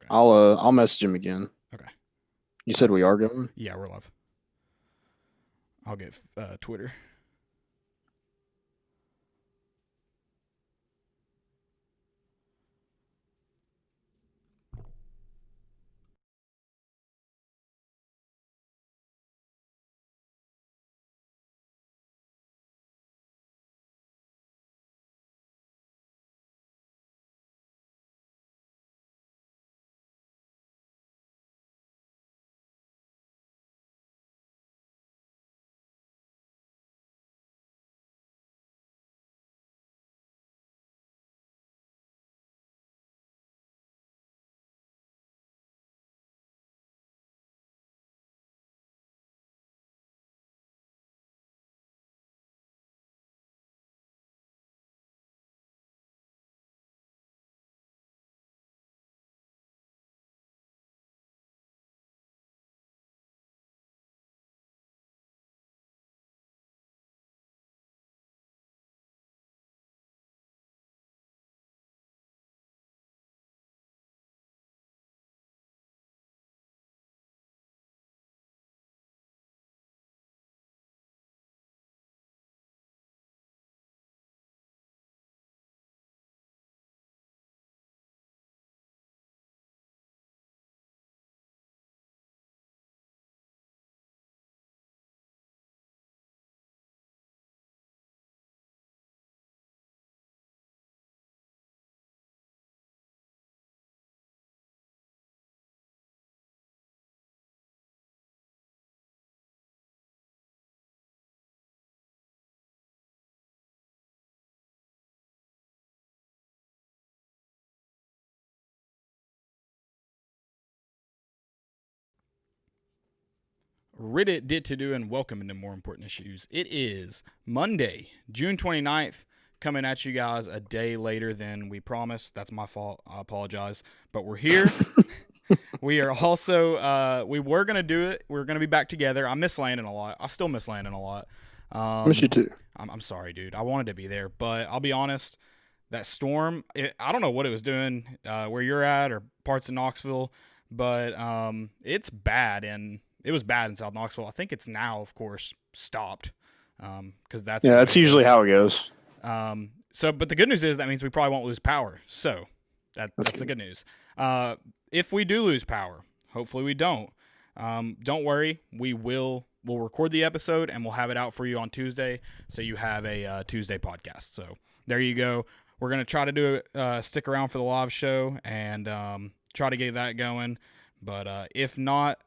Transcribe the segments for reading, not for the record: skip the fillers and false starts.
Okay. I'll message him again. Okay. You All said right. we are going? Yeah, we're live. I'll get Twitter. Reddit did to do and welcome into more important issues. It is Monday, June 29th, coming at you guys a day later than we promised. That's my fault. I apologize. But we're here. We are also, we were going to do it. We're going to be back together. I miss Landon a lot. I still miss Landon a lot. Miss you Um, too. I'm sorry, dude. I wanted to be there, but I'll be honest. That storm, I don't know what it was doing where you're at or parts of Knoxville, but it's bad, and it was bad in South Knoxville. I think it's now, of course, stopped because that's Yeah, the way that's it usually goes. how it goes. But the good news is that means we probably won't lose power. So That's that's the good. good news. If we do lose power, hopefully we don't. Don't worry, we'll record the episode and we'll have it out for you on Tuesday, so you have a Tuesday podcast. So there you go. We're gonna try to do it. Stick around for the live show and try to get that going. But if not,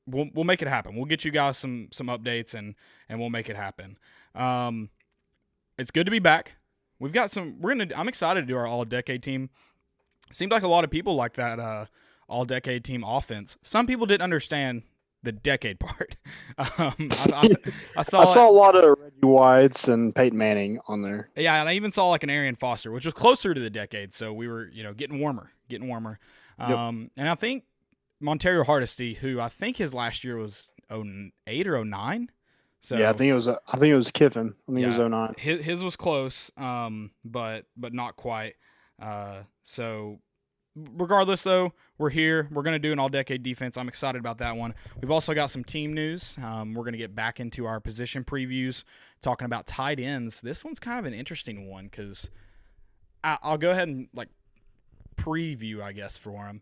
we'll make it happen. We'll get you guys some updates and we'll make it happen. Um, it's good to be back. We've got some. I'm excited to do our all decade team. Seemed like a lot of people like that all decade team offense. Some people didn't understand the decade part. I I saw it. saw a lot of Reggie Whites and Peyton Manning on there. Yeah, and I even saw like an Arian Foster, which was closer to the decade. So we were, getting warmer, getting warmer. Yep. And I think Montario Hardesty, who I think his last year was '08 or '09. Yeah, So I think it was Kiffin. I think it was yeah, '09. his was close, but not quite. So regardless, though, we're here. We're going to do an all decade defense. I'm excited about that one. We've also got some team news. We're going to get back into our position previews, talking about tight ends. This one's kind of an interesting one because I'll go ahead and like preview, I guess, for him.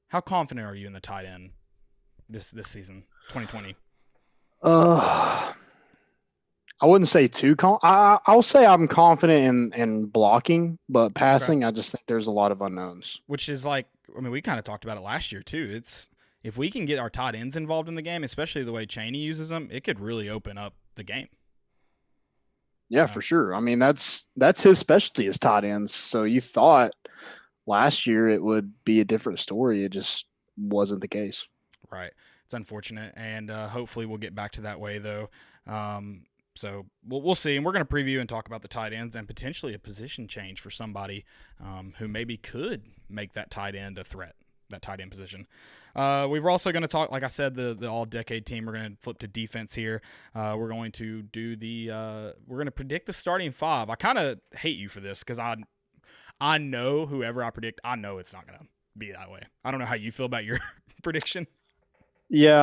How confident are you in the tight end this season, 2020? Uh, I wouldn't say too I'll say I'm confident in blocking, but Okay. passing, I just think there's a lot of unknowns. Which is like, I mean, we kind of talked about it last year too. It's if we can get our tight ends involved in the game, especially the way Cheney uses them, it could really open up the game. Yeah, Uh, for sure. I mean, that's his specialty is tight ends. So you thought last year it would be a different story. It just wasn't the case. right. It's unfortunate, and hopefully we'll get back to that way though. So we'll see, and we're going to preview and talk about the tight ends and potentially a position change for somebody who maybe could make that tight end a threat, that tight end position. We're also going to talk, like I said, the all decade team. We're going to flip to defense here. We're going to do we're going to predict the starting five. I kind of hate you for this because I know whoever I predict, I know it's not going to be that way. I don't know how you feel about your prediction. Yeah,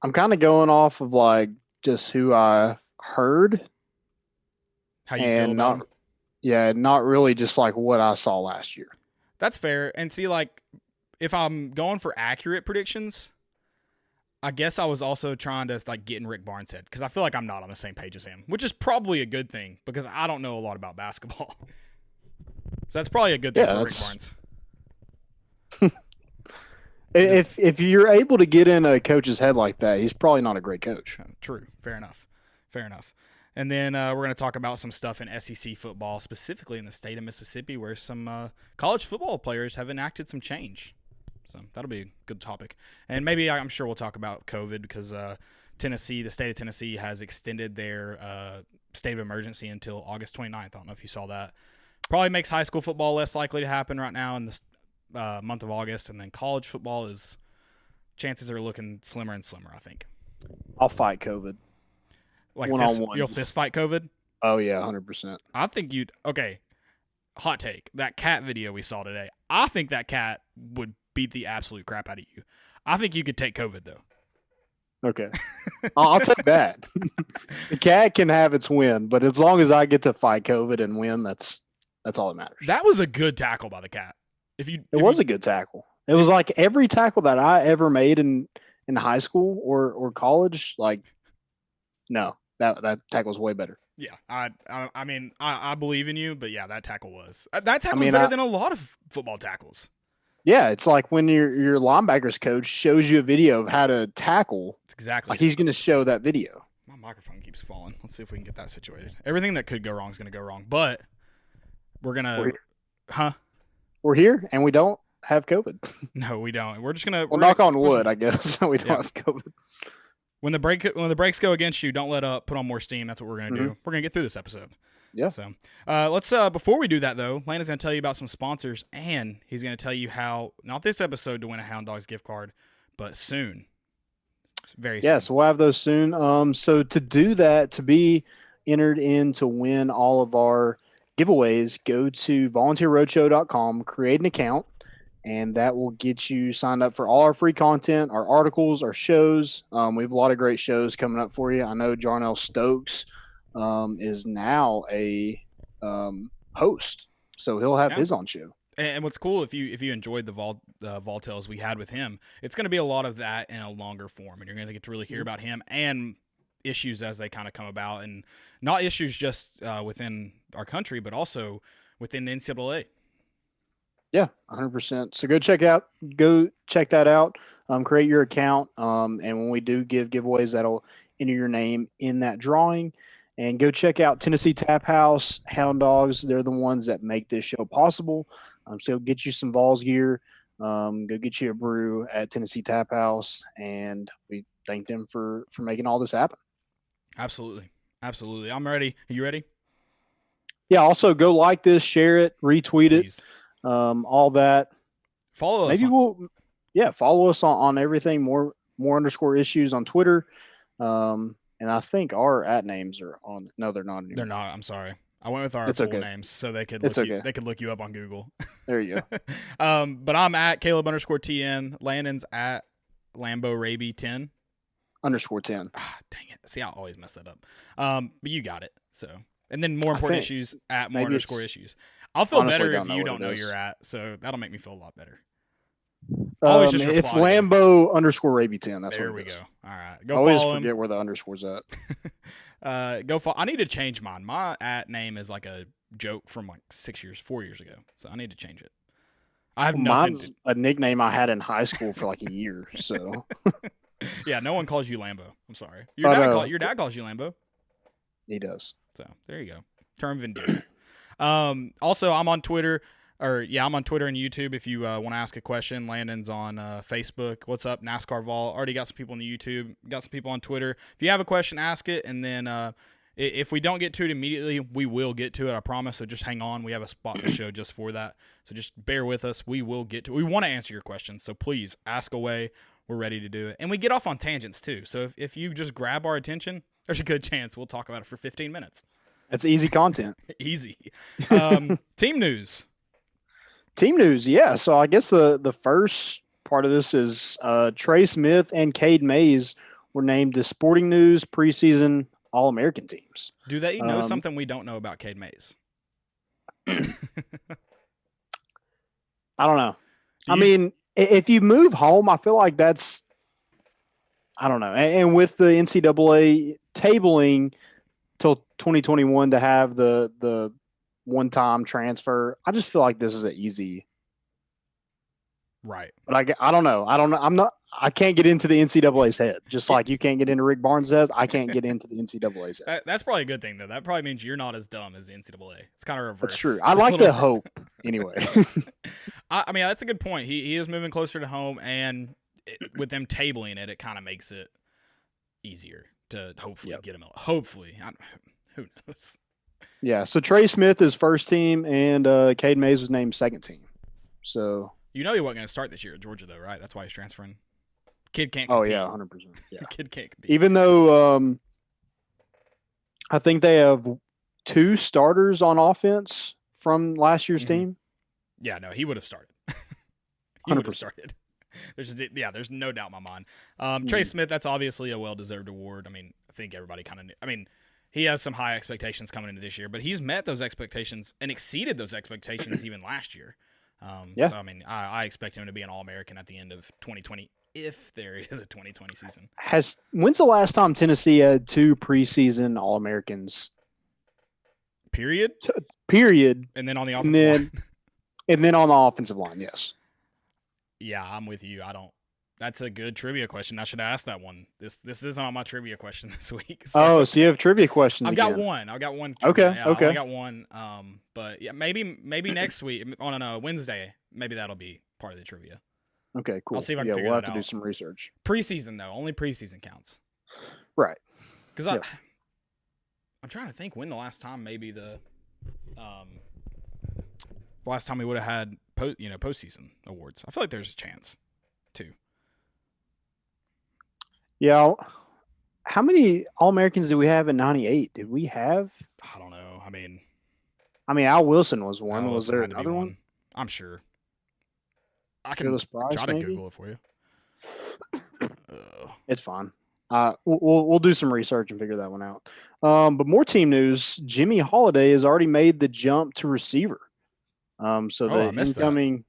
I'm kind of going off of like just who I heard How you feel and about him. not really just like what I saw last year. That's fair. And see, like, if I'm going for accurate predictions, I guess I was also trying to like get in Rick Barnes' head because I feel like I'm not on the same page as him, which is probably a good thing because I don't know a lot about basketball. So that's probably a good thing for Rick Barnes. If you're able to get in a coach's head like that, he's probably not a great coach. True. Fair enough. And then we're going to talk about some stuff in SEC football, specifically in the state of Mississippi, where some college football players have enacted some change. So that'll be a good topic. And maybe I'm sure we'll talk about COVID because Tennessee, the state of Tennessee, has extended their state of emergency until August 29th. I don't know if you saw that. Probably makes high school football less likely to happen right now in this month of August. And then college football chances are looking slimmer and slimmer, I think. I'll fight COVID. Like one-on-one. You'll fist fight COVID? Oh, yeah, 100%. I think you'd – okay, hot take. That cat video we saw today, I think that cat would beat the absolute crap out of you. I think you could take COVID, though. Okay. I'll take that. The cat can have its win, but as long as I get to fight COVID and win, that's all that matters. That was a good tackle by the cat. It was a good tackle. It was like every tackle that I ever made in high school or college, like, no. That tackle was way better. Yeah, I mean, I believe in you, but yeah, that tackle was. That tackle was better than a lot of football tackles. Yeah, it's like when your linebackers coach shows you a video of how to tackle. It's exactly. Like he's going to show that video. My microphone keeps falling. Let's see if we can get that situated. Everything that could go wrong is going to go wrong, but we're here, and we don't have COVID. No, we don't. We're just gonna. Well, knock on wood, I guess. We don't have COVID. When the brakes go against you, don't let up. Put on more steam. That's what we're gonna do. We're gonna get through this episode. Yeah. So let's before we do that though, Landon's gonna tell you about some sponsors, and he's gonna tell you how not this episode to win a Hound Dogs gift card, but soon. Very soon. Yes, we'll have those soon. So to do that, to be entered in to win all of our giveaways, go to volunteerroadshow.com, create an account. And that will get you signed up for all our free content, our articles, our shows. We have a lot of great shows coming up for you. I know Jarnell Stokes is now a host, so he'll have his own show. And what's cool, if you enjoyed the Vol Tales we had with him, it's going to be a lot of that in a longer form, and you're going to get to really hear about him and issues as they kind of come about, and not issues just within our country, but also within the NCAA. Yeah, 100%. So go check that out. Create your account. And when we do give giveaways, that'll enter your name in that drawing. And go check out Tennessee Tap House, Hound Dogs. They're the ones that make this show possible. So get you some Vols gear. Go get you a brew at Tennessee Tap House. And we thank them for making all this happen. Absolutely. I'm ready. Are you ready? Yeah. Also, go like this, share it, retweet it. All that. Follow us. Follow us on everything. More _issues on Twitter. And I think our @names are on. No, they're not anymore. They're not. I'm sorry. I went with our full names so they could look you up on Google. There you go. But I'm at Caleb_TN. Landon's at LamboRaby10. _10. Dang it. See, I always mess that up. But you got it. So, and then more important issues at more _issues. I'll feel better if you don't know where you're at, so that'll make me feel a lot better. It's Lambo_Raby10. That's there what we go. All right, go. Always forget where the underscore's at. Go follow. I need to change mine. My @name is like a joke from like 4 years ago, so I need to change it. I have mine's a nickname I had in high school for like a year. So yeah, no one calls you Lambo. I'm sorry. Your dad calls you Lambo. He does. So there you go. Term of endearment. Also, I'm on Twitter, I'm on Twitter and YouTube. If you want to ask a question, Landon's on Facebook. What's up, NASCAR Vol? Already got some people on the YouTube. Got some people on Twitter. If you have a question, ask it, and then if we don't get to it immediately, we will get to it. I promise. So just hang on. We have a spot in the show just for that. So just bear with us. We will get to it. We want to answer your questions, so please ask away. We're ready to do it, and we get off on tangents too. So if you just grab our attention, there's a good chance we'll talk about it for 15 minutes. That's easy content. Easy. Team news. Team news, yeah. So I guess the first part of this is Trey Smith and Cade Mays were named the Sporting News preseason All-American teams. Do they know something we don't know about Cade Mays? I don't know. I mean, if you move home, I feel like that's I don't know. And with the NCAA tabling till 2021 to have the one-time transfer, I just feel like this is an easy. Right. But I don't know. I can't get into the NCAA's head. Just like you can't get into Rick Barnes' head, I can't get into the NCAA's head. That's probably a good thing, though. That probably means you're not as dumb as the NCAA. It's kind of reverse. That's true. I like to hope, anyway. I mean, that's a good point. He is moving closer to home, and with them tabling it, it kind of makes it easier to hopefully get him out. Hopefully. Who knows? Yeah, so Trey Smith is first team, and Cade Mays was named second team. So you know he wasn't going to start this year at Georgia, though, right? That's why he's transferring. Kid can't compete. Oh, yeah, 100%. Yeah. Kid can't compete. Even though I think they have 2 starters on offense from last year's team. Yeah, no, he would have started. He would have started. There's no doubt in my mind. Trey Smith, that's obviously a well-deserved award. I mean, I think everybody kind of knew. I mean, he has some high expectations coming into this year, but he's met those expectations and exceeded those expectations even last year. So, I mean, I expect him to be an All-American at the end of 2020 if there is a 2020 season. When's the last time Tennessee had 2 preseason All-Americans? Period. And then on the offensive line. And then on the offensive line, yes. Yeah, I'm with you. That's a good trivia question. I should ask that one. This isn't on my trivia question this week. So you have trivia questions. I've got one. Okay. Yeah, I got one. But yeah, maybe next week on a Wednesday, maybe that'll be part of the trivia. Okay, cool. I'll see if I can figure that out. We'll have to do some research. Preseason though, only preseason counts. Right. Because I'm trying to think when the last time maybe the last time we would have had postseason awards. I feel like there's a chance too. Yeah. How many All-Americans did we have in '98? Did we have? I don't know. I mean, Al Wilson was one. Was there another one? I'm sure. I can try to Google it for you. It's fine. We'll do some research and figure that one out. But more team news. Jimmy Holiday has already made the jump to receiver. So the incoming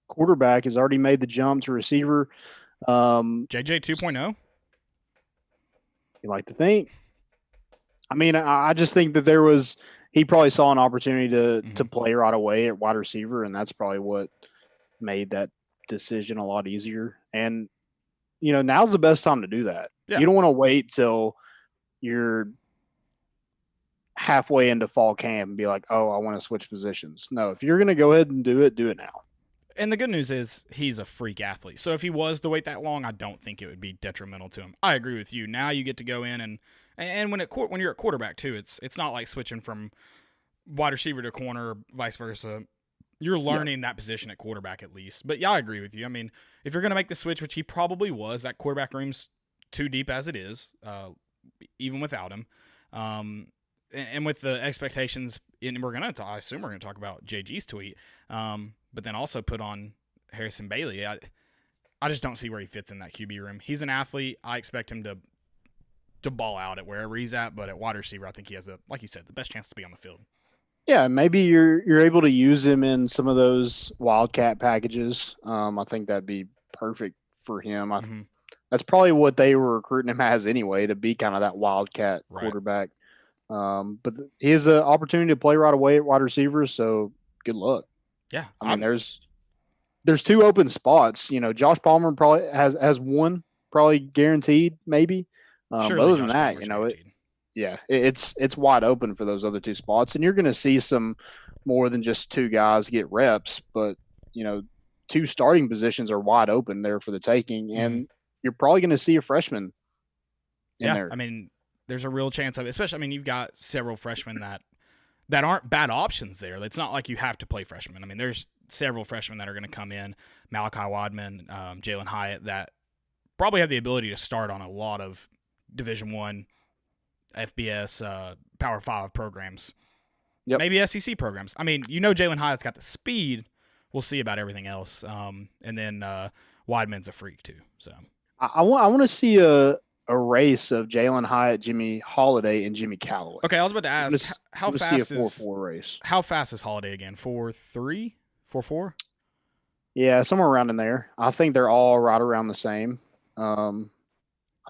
quarterback has already made the jump to receiver. JJ 2.0. You like to think? I mean, I just think that he probably saw an opportunity to play right away at wide receiver, and that's probably what made that decision a lot easier. And now's the best time to do that. Yeah. You don't want to wait till you're halfway into fall camp and be like, oh, I want to switch positions. No, if you're going to go ahead and do it now. And the good news is he's a freak athlete. So if he was to wait that long, I don't think it would be detrimental to him. I agree with you. Now you get to go in and when you're at quarterback too, it's not like switching from wide receiver to corner or vice versa. You're learning that position at quarterback at least. But yeah, I agree with you. I mean, if you're going to make the switch, which he probably was, that quarterback room's too deep as it is, even without him. And with the expectations, and I assume we're going to talk about JG's tweet, but then also put on Harrison Bailey. I just don't see where he fits in that QB room. He's an athlete. I expect him to ball out at wherever he's at, but at wide receiver, I think he has, like you said, the best chance to be on the field. Yeah, maybe you're able to use him in some of those Wildcat packages. I think that'd be perfect for him. That's probably what they were recruiting him as anyway, to be kind of that Wildcat quarterback. But he has an opportunity to play right away at wide receiver, so good luck. Yeah, I mean, there's 2 open spots. Josh Palmer probably has one, probably guaranteed, maybe. But other than that, it's wide open for those other 2 spots, and you're going to see some more than just 2 guys get reps. But 2 starting positions are wide open there for the taking, and you're probably going to see a freshman in there. I mean, there's a real chance of it, especially. I mean, you've got several freshmen that aren't bad options there. It's not like you have to play freshmen. I mean, there's several freshmen that are going to come in, Malachi Wadman, Jalen Hyatt, that probably have the ability to start on a lot of Division I, FBS, Power 5 programs, maybe SEC programs. I mean, Jalen Hyatt's got the speed, we'll see about everything else. And then Weidman's a freak too. So I want to see a race of Jalen Hyatt, Jimmy Holiday, and Jimmy Callaway. okay, I was about to ask how fast see a 4-4 race. How fast is Holiday again? 4.3, 4.4? Yeah, somewhere around in there. I think they're all right around the same. I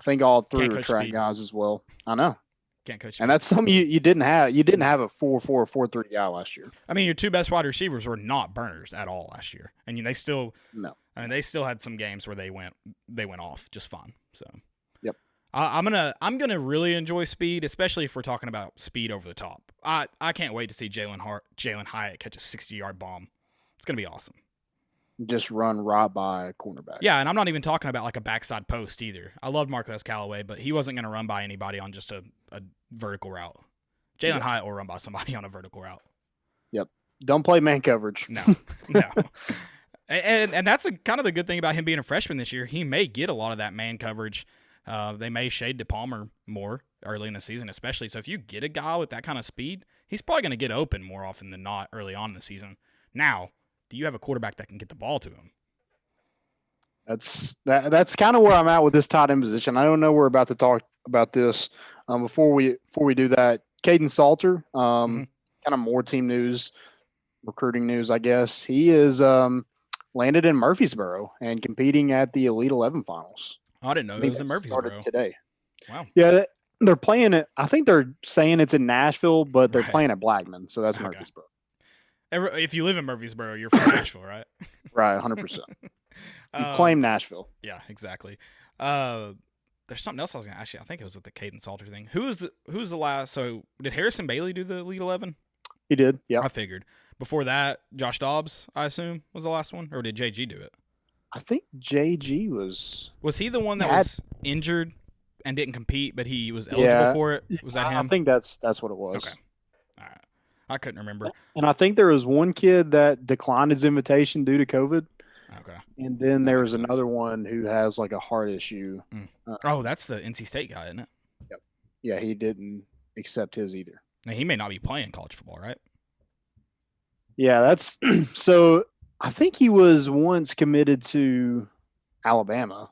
think all three were track guys as well. I know. Can't coach. And that's something you didn't have. You didn't have a 4.4, 4.3 guy last year. I mean, your two best wide receivers were not burners at all last year, and they still they still had some games where they went off just fine. So yep. I'm gonna really enjoy speed, especially if we're talking about speed over the top. I can't wait to see Jalen Hyatt catch a 60-yard bomb. It's gonna be awesome. Just run right by a cornerback. Yeah, and I'm not even talking about like a backside post either. I love Marquez Callaway, but he wasn't going to run by anybody on just a vertical route. Jalen Hyatt will run by somebody on a vertical route. Yep. Don't play man coverage. No. And that's kind of the good thing about him being a freshman this year. He may get a lot of that man coverage. They may shade to Palmer more early in the season, especially. So if you get a guy with that kind of speed, he's probably going to get open more often than not early on in the season. Now, do you have a quarterback that can get the ball to him? That's kind of where I'm at with this tight end position. I don't know we're about to talk about this. Before we do that, Caden Salter, kind of more team news, recruiting news, I guess. He is landed in Murfreesboro and competing at the Elite 11 finals. I didn't know it was in Murfreesboro. Started today. Wow. Yeah, they're playing it. I think they're saying it's in Nashville, but they're playing at Blackman, so that's Murfreesboro. If you live in Murfreesboro, you're from Nashville, right? Right, 100%. You claim Nashville. Yeah, exactly. There's something else I was going to ask you. I think it was with the Caden Salter thing. Who's the last? So did Harrison Bailey do the Elite 11? He did, yeah. I figured. Before that, Josh Dobbs, I assume, was the last one? Or did JG do it? I think JG was... Was he the one that was injured and didn't compete, but he was eligible for it? Was that him? I think that's what it was. Okay. All right. I couldn't remember. And I think there was one kid that declined his invitation due to COVID. Okay. And then there was another one who has like a heart issue. That's the NC State guy, isn't it? Yep. Yeah, he didn't accept his either. Now, he may not be playing college football, right? Yeah, that's so I think he was once committed to Alabama.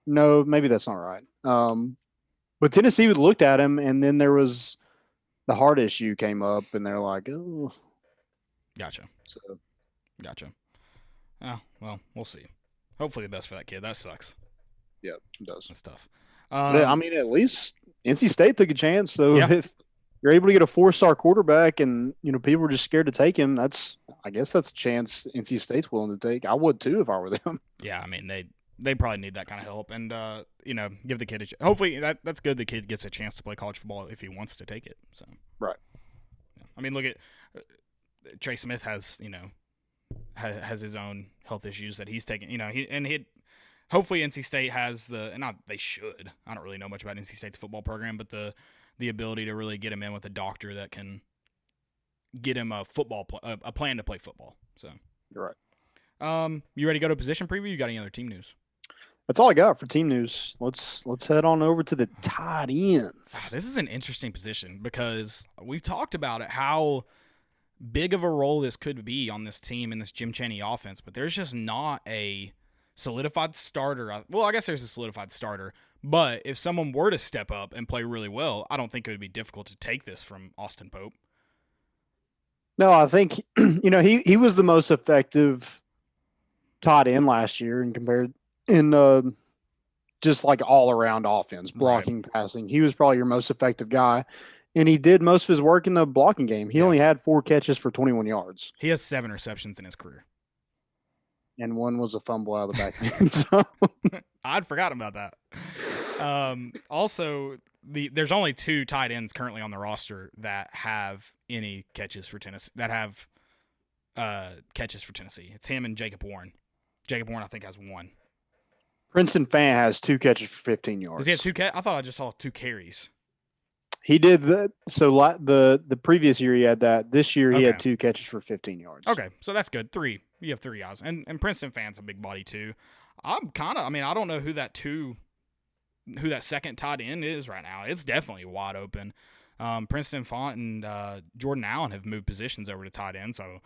No, maybe that's not right. But Tennessee looked at him, and then there was the heart issue came up, and they're like, oh. Gotcha. So. Gotcha. Oh, well, we'll see. Hopefully the best for that kid. That sucks. Yeah, it does. That's tough. But, I mean, at least NC State took a chance. So if you're able to get a 4-star quarterback and, people are just scared to take him, I guess that's a chance NC State's willing to take. I would too if I were them. Yeah, I mean, they probably need that kind of help and, give the kid a chance. Hopefully that's good the kid gets a chance to play college football if he wants to take it. So right. Yeah. I mean, look at Trey Smith has his own health issues that he's taking, hopefully NC State has they should. I don't really know much about NC State's football program, but the ability to really get him in with a doctor that can get him a plan to play football. So you're right. You ready to go to position preview? You got any other team news? That's all I got for team news. Let's head on over to the tight ends. This is an interesting position because we've talked about it, how big of a role this could be on this team in this Jim Chaney offense, but there's just not a solidified starter. Well, I guess there's a solidified starter, but if someone were to step up and play really well, I don't think it would be difficult to take this from Austin Pope. No, I think, he was the most effective tight end last year and compared in just like all around offense, blocking, passing. He was probably your most effective guy. And he did most of his work in the blocking game. He only had 4 catches for 21 yards. He has 7 receptions in his career. And one was a fumble out of the back end. So. I'd forgotten about that. Also, there's only 2 tight ends currently on the roster that have any catches for Tennessee. It's him and Jacob Warren. Jacob Warren, I think, has 1. Princeton Fan has 2 catches for 15 yards. Does he have 2 catches? I thought I just saw 2 carries. He did that. So the previous year he had that. This year he had 2 catches for 15 yards. Okay, so that's good. 3. You have 3 guys, and Princeton Fan's a big body too. I don't know who that second tight end is right now. It's definitely wide open. Princeton Font and Jordan Allen have moved positions over to tight end, so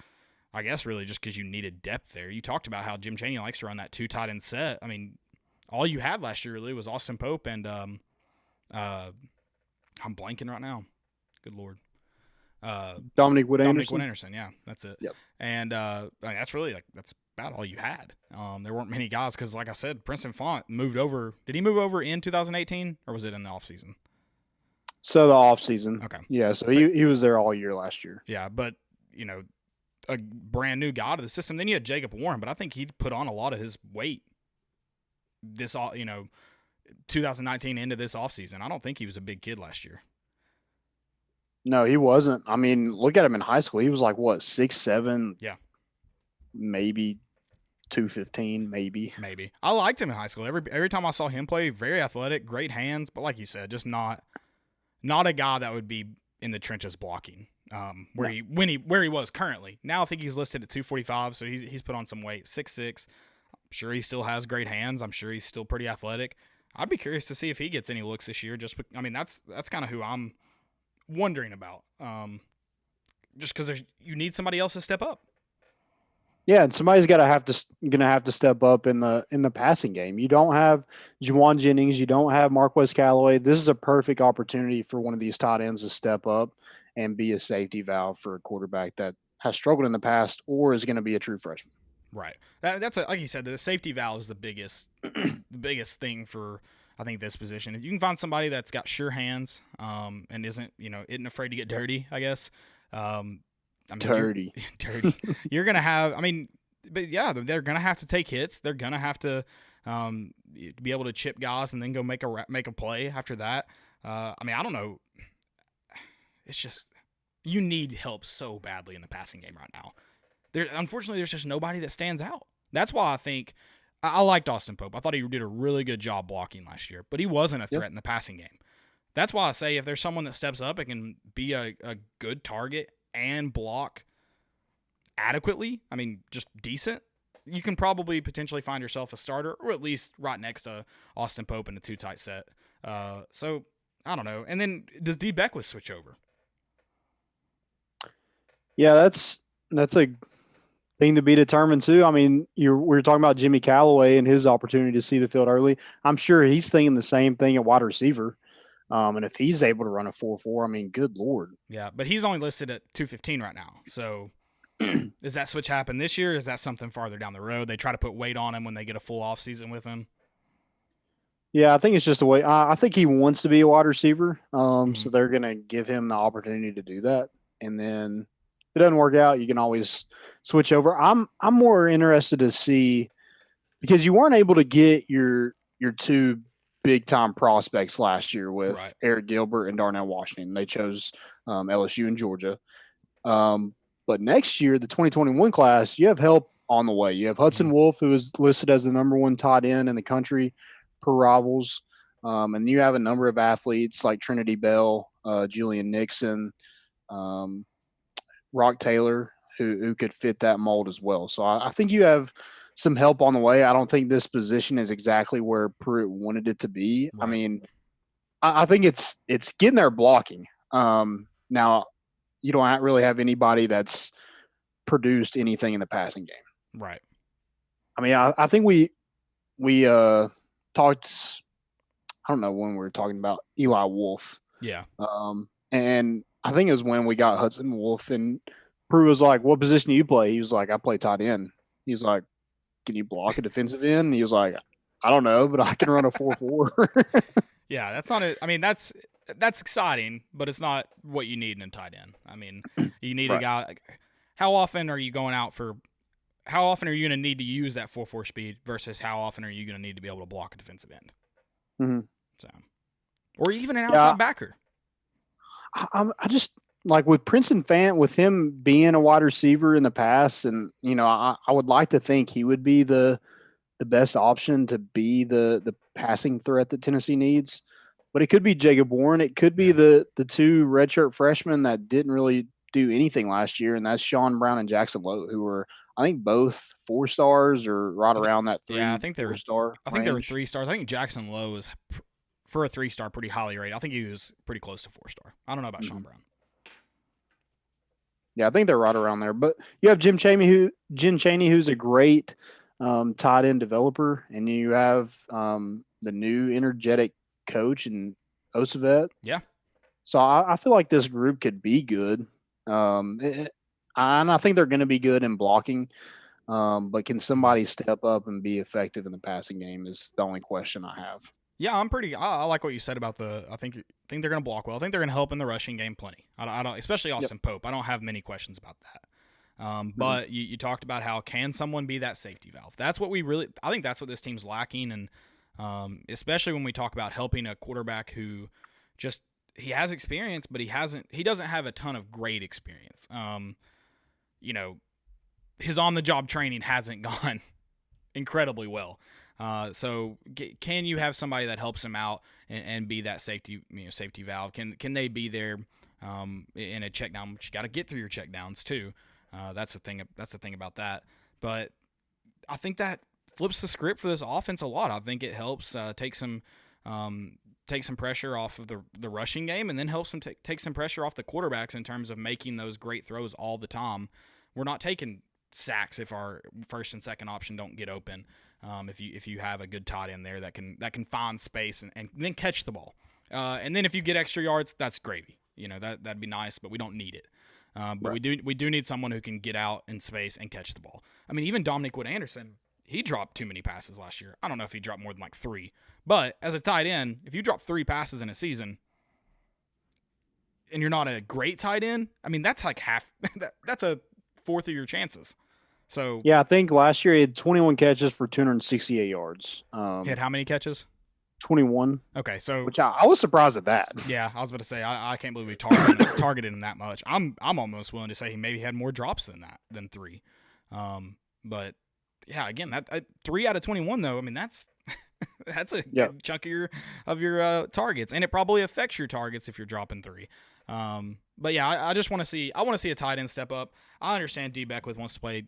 I guess really just because you needed depth there. You talked about how Jim Chaney likes to run that 2 tight end set. I mean, all you had last year really was Austin Pope and I'm blanking right now. Good Lord. Dominic Wood Dominic Anderson. Anderson, yeah, that's it. Yep. And I mean, that's really that's about all you had. There weren't many guys because, like I said, Princeton Font moved over. Did he move over in 2018 or was it in the offseason? So the off season. Okay. Yeah. So he was there all year last year. Yeah, but a brand new guy to the system. Then you had Jacob Warren, but I think he put on a lot of his weight this 2019 into this offseason. I don't think he was a big kid last year. No, he wasn't. I mean, look at him in high school. He was like, what, 6'7"? Yeah. Maybe 215, maybe. Maybe. I liked him in high school. Every time I saw him play, very athletic, great hands, but like you said, just not a guy that would be in the trenches blocking. Where he was currently. Now I think he's listed at 245, so he's put on some weight. 6'6". I'm sure he still has great hands. I'm sure he's still pretty athletic. I'd be curious to see if he gets any looks this year. That's kind of who I'm wondering about. Just because you need somebody else to step up. Yeah, and somebody's gonna have to step up in the passing game. You don't have Juwan Jennings, you don't have Marquez Callaway. This is a perfect opportunity for one of these tight ends to step up and be a safety valve for a quarterback that has struggled in the past or is going to be a true freshman. Right. That's like you said, the safety valve is the biggest thing for I think this position. If you can find somebody that's got sure hands and isn't afraid to get dirty, I guess. Dirty. You're gonna have. But yeah, they're gonna have to take hits. They're gonna have to be able to chip guys and then go make a play after that. I don't know. It's just you need help so badly in the passing game right now. Unfortunately, there's just nobody that stands out. That's why I think I liked Austin Pope. I thought he did a really good job blocking last year, but he wasn't a threat in the passing game. That's why I say if there's someone that steps up and can be a good target and block adequately, just decent, you can probably potentially find yourself a starter or at least right next to Austin Pope in a 2 tight set. So I don't know. And then does D. Beckwith switch over? Yeah, that's a thing to be determined too. We were talking about Jimmy Callaway and his opportunity to see the field early. I'm sure he's thinking the same thing at wide receiver. And if he's able to run a 4.4, good Lord. Yeah, but he's only listed at 215 right now. So does that switch happen this year? Or is that something farther down the road? They try to put weight on him when they get a full offseason with him? Yeah, I think it's just a way. I think he wants to be a wide receiver. So they're going to give him the opportunity to do that. And then if it doesn't work out, you can always switch over. I'm more interested to see because you weren't able to get your 2 big-time prospects last year with Eric Gilbert and Darnell Washington. They chose LSU and Georgia. But next year, the 2021 class, you have help on the way. You have Hudson Wolf, who is listed as the #1 tight end in the country per Rivals. And you have a number of athletes like Trinity Bell, Julian Nixon, Rock Taylor, who could fit that mold as well. So I think you have some help on the way. I don't think this position is exactly where Pruitt wanted it to be. Right. I think it's getting there blocking. Now, you don't really have anybody that's produced anything in the passing game. Right. I think we talked, I don't know when we were talking about Eli Wolf. Yeah. And I think it was when we got Hudson Wolf and Pruitt was like, what position do you play? He was like, I play tight end. He was like, can you block a defensive end? And he was like, I don't know, but I can run a 4.4. Yeah, that's not it. That's exciting, but it's not what you need in a tight end. You need a guy. How often are you going how often are you going to need to use that 4.4 speed versus how often are you going to need to be able to block a defensive end? Mm-hmm. So, or even an outside backer. I just like with Princeton Fant, with him being a wide receiver in the past, and I would like to think he would be the best option to be the passing threat that Tennessee needs. But it could be Jacob Warren. It could be the 2 redshirt freshmen that didn't really do anything last year, and that's Sean Brown and Jackson Lowe, who were, I think, both 4 stars or right around that 3. Yeah, I think they were 4-star. I think they were 3 stars. I think Jackson Lowe was for a 3-star pretty highly rated. I think he was pretty close to 4-star. I don't know about Sean Brown. Yeah, I think they're right around there. But you have Jim Chaney, who's a great tight end developer, and you have the new energetic coach and Osavet. Yeah. So I feel like this group could be good. And I think they're going to be good in blocking. But can somebody step up and be effective in the passing game is the only question I have. Yeah, I like what you said about I think they're going to block well. I think they're going to help in the rushing game plenty. I don't especially Austin Pope. I don't have many questions about that. But you talked about how can someone be that safety valve? That's what I think that's what this team's lacking, and especially when we talk about helping a quarterback who just he has experience, but he doesn't have a ton of great experience. His on the job training hasn't gone incredibly well. So can you have somebody that helps him out and be that safety valve? Can they be there in a check down? But you got to get through your check downs too. That's the thing. That's the thing about that. But I think that flips the script for this offense a lot. I think it helps take some pressure off of the rushing game, and then helps them take some pressure off the quarterbacks in terms of making those great throws all the time. We're not taking sacks if our first and second option don't get open. If you have a good tight end there that can find space and then catch the ball, and then if you get extra yards, that's gravy. That'd be nice, but we don't need it. But right. we do need someone who can get out in space and catch the ball. I mean, even Dominic Wood-Anderson, he dropped too many passes last year. I don't know if he dropped more than like 3, but as a tight end, if you drop 3 passes in a season and you're not a great tight end, I mean that's like half. That's a fourth of your chances. So yeah, I think last year he had 21 catches for 268 yards. He had how many catches? 21. Okay, so which I was surprised at that. Yeah, I was about to say I can't believe we targeted him that much. I'm almost willing to say he maybe had more drops than 3. But yeah, again, that 3 out of 21 though. I mean that's a good chunk of your targets, and it probably affects your targets if you're dropping 3. But yeah, I just want to see a tight end step up. I understand D. Beckwith wants to play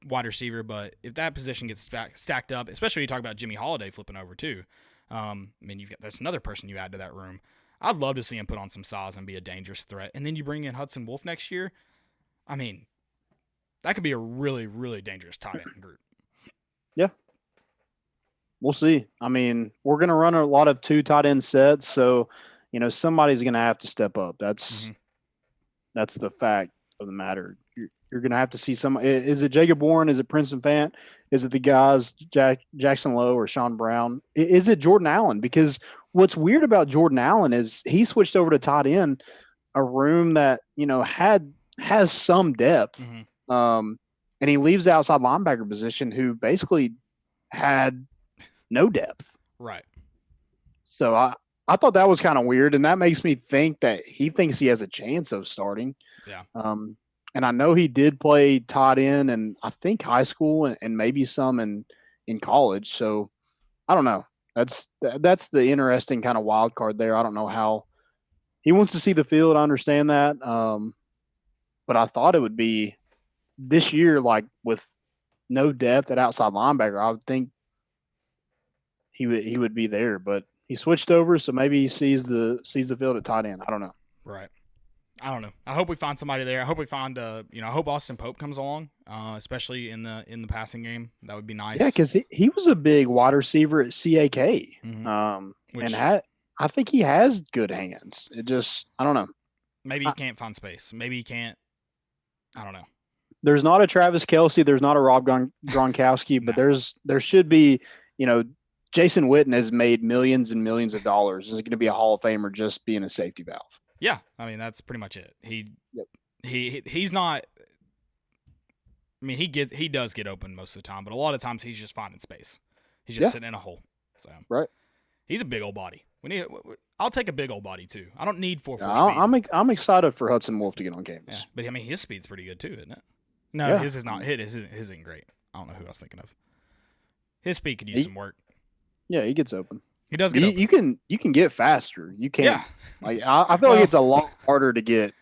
wide receiver, but if that position gets stacked up, especially when you talk about Jimmy Holiday flipping over too, I mean there's another person you add to that room. I'd love to see him put on some size and be a dangerous threat. And then you bring in Hudson Wolf next year. I mean, that could be a really, really dangerous tight end group. Yeah. We'll see. I mean, we're going to run a lot of 2 tight end sets, so somebody's going to have to step up. That's the fact of the matter. You're going to have to see some. Is it Jacob Warren? Is it Princeton Fant? Is it the guys Jackson Lowe or Sean Brown? Is it Jordan Allen? Because what's weird about Jordan Allen is he switched over to tight end, a room that has some depth, and he leaves the outside linebacker position, who basically had no depth. Right. So I thought that was kind of weird, and that makes me think that he thinks he has a chance of starting. Yeah. And I know he did play tight end in, I think, high school and maybe some in college. So I don't know. That's the interesting kind of wild card there. I don't know how he wants to see the field. I understand that. But I thought it would be this year, like with no depth at outside linebacker, I would think he would be there. But he switched over, so maybe he sees the field at tight end. I don't know. Right. I don't know. I hope we find somebody there. I hope we find I hope Austin Pope comes along, especially in the passing game. That would be nice. Yeah, because he was a big wide receiver at CAK, and I think he has good hands. It just, I don't know. Maybe he can't find space. Maybe he can't. I don't know. There's not a Travis Kelce. There's not a Rob Gronkowski, but there should be. Jason Witten has made millions and millions of dollars. Is going to be a Hall of Famer just being a safety valve. Yeah, I mean that's pretty much it. He's not. I mean he does get open most of the time, but a lot of times he's just finding space. He's just sitting in a hole. So right. He's a big old body. I'll take a big old body too. I don't need 4.4 speed. I'm excited for Hudson Wolf to get on campus. Yeah, but I mean his speed's pretty good too, isn't it? No, his is not. His isn't great. I don't know who I was thinking of. His speed could use some work. Yeah, he gets open. He does get open. You can get faster. You can. Yeah. Like I feel like it's a lot harder to get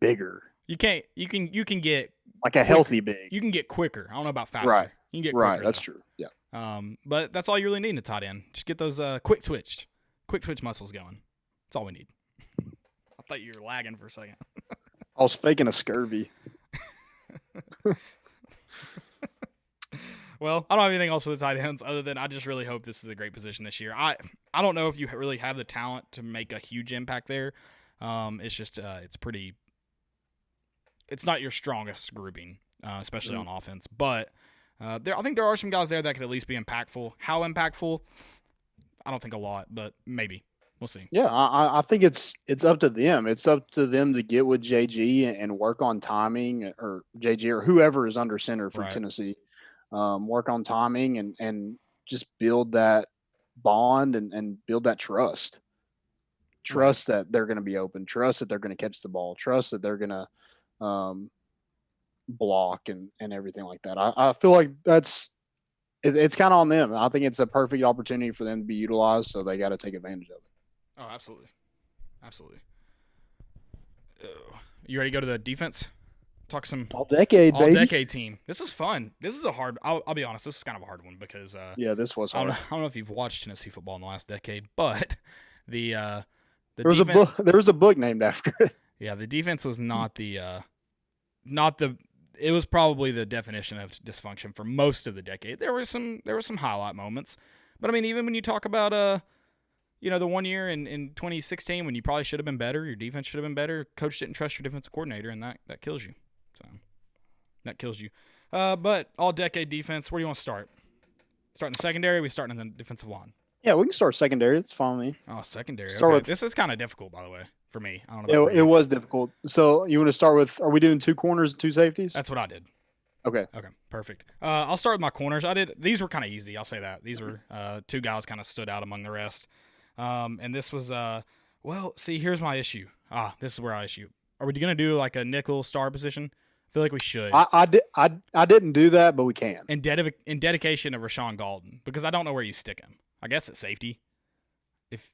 bigger. You can't. You can get like a healthy big. You can get quicker. I don't know about faster. Right. You can get quicker. Right. That's true. Yeah. But that's all you really need in a tight end. Just get those quick twitch muscles going. That's all we need. I thought you were lagging for a second. I was faking a scurvy. Well, I don't have anything else with the tight ends other than I just really hope this is a great position this year. I don't know if you really have the talent to make a huge impact there. It's just it's not your strongest grouping, especially on offense. But I think there are some guys there that could at least be impactful. How impactful? I don't think a lot, but maybe. We'll see. Yeah, I think it's up to them. It's up to them to get with JG and work on timing, or JG or whoever is under center for Tennessee. Work on timing and just build that bond and build that trust. Trust that they're going to be open. Trust that they're going to catch the ball. Trust that they're going to block and everything like that. I feel like it's kind of on them. I think it's a perfect opportunity for them to be utilized, so they got to take advantage of it. Oh, absolutely. Absolutely. You ready to go to the defense? Talk some all-decade team. This is fun. This is a hard – I'll be honest. This is kind of a hard one because this was hard. I don't know if you've watched Tennessee football in the last decade, but there was a book named after it. Yeah, the defense was not the it was probably the definition of dysfunction for most of the decade. There were some highlight moments. But I mean, even when you talk about the 1 year in 2016 when you probably should have been better, your defense should have been better, coach didn't trust your defensive coordinator, and that kills you. So that kills you. But all-decade defense, where do you want to start? Starting the secondary, we starting in the defensive line? Yeah, we can start secondary. It's fine with me. Oh, secondary. This is kind of difficult, by the way, for me. I don't know. It was difficult. So you want to start with, are we doing 2 corners and 2 safeties? That's what I did. Okay, perfect. I'll start with my corners. These were kind of easy. I'll say that. These were 2 guys kind of stood out among the rest. And this was here's my issue. This is where I issue. Are we going to do like a nickel star position? I feel like we should. I didn't do that, but we can. In dedication of Rashawn Golden, because I don't know where you stick him. I guess at safety.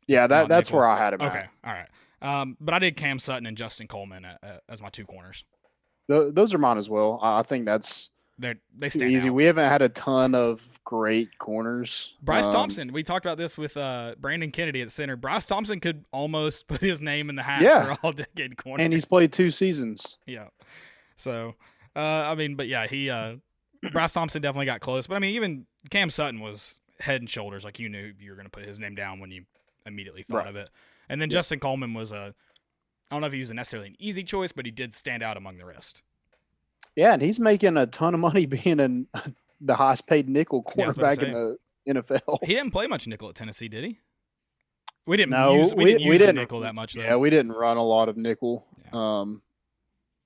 That's where I had him. Okay, all right. But I did Cam Sutton and Justin Coleman as my 2 corners. Those are mine as well. I think that's they stand easy. Out. We haven't had a ton of great corners. Bryce Thompson. We talked about this with Brandon Kennedy at center. Bryce Thompson could almost put his name in the hat for all-decade corner. And he's played 2 seasons. Yeah. So, he Bryce Thompson definitely got close. But, I mean, even Cam Sutton was head and shoulders. Like, you knew you were going to put his name down when you immediately thought of it. And then Justin Coleman was I don't know if he was necessarily an easy choice, but he did stand out among the rest. Yeah, and he's making a ton of money being the highest-paid nickel quarterback in the NFL. He didn't play much nickel at Tennessee, did he? We didn't use the nickel that much, though. Yeah, we didn't run a lot of nickel.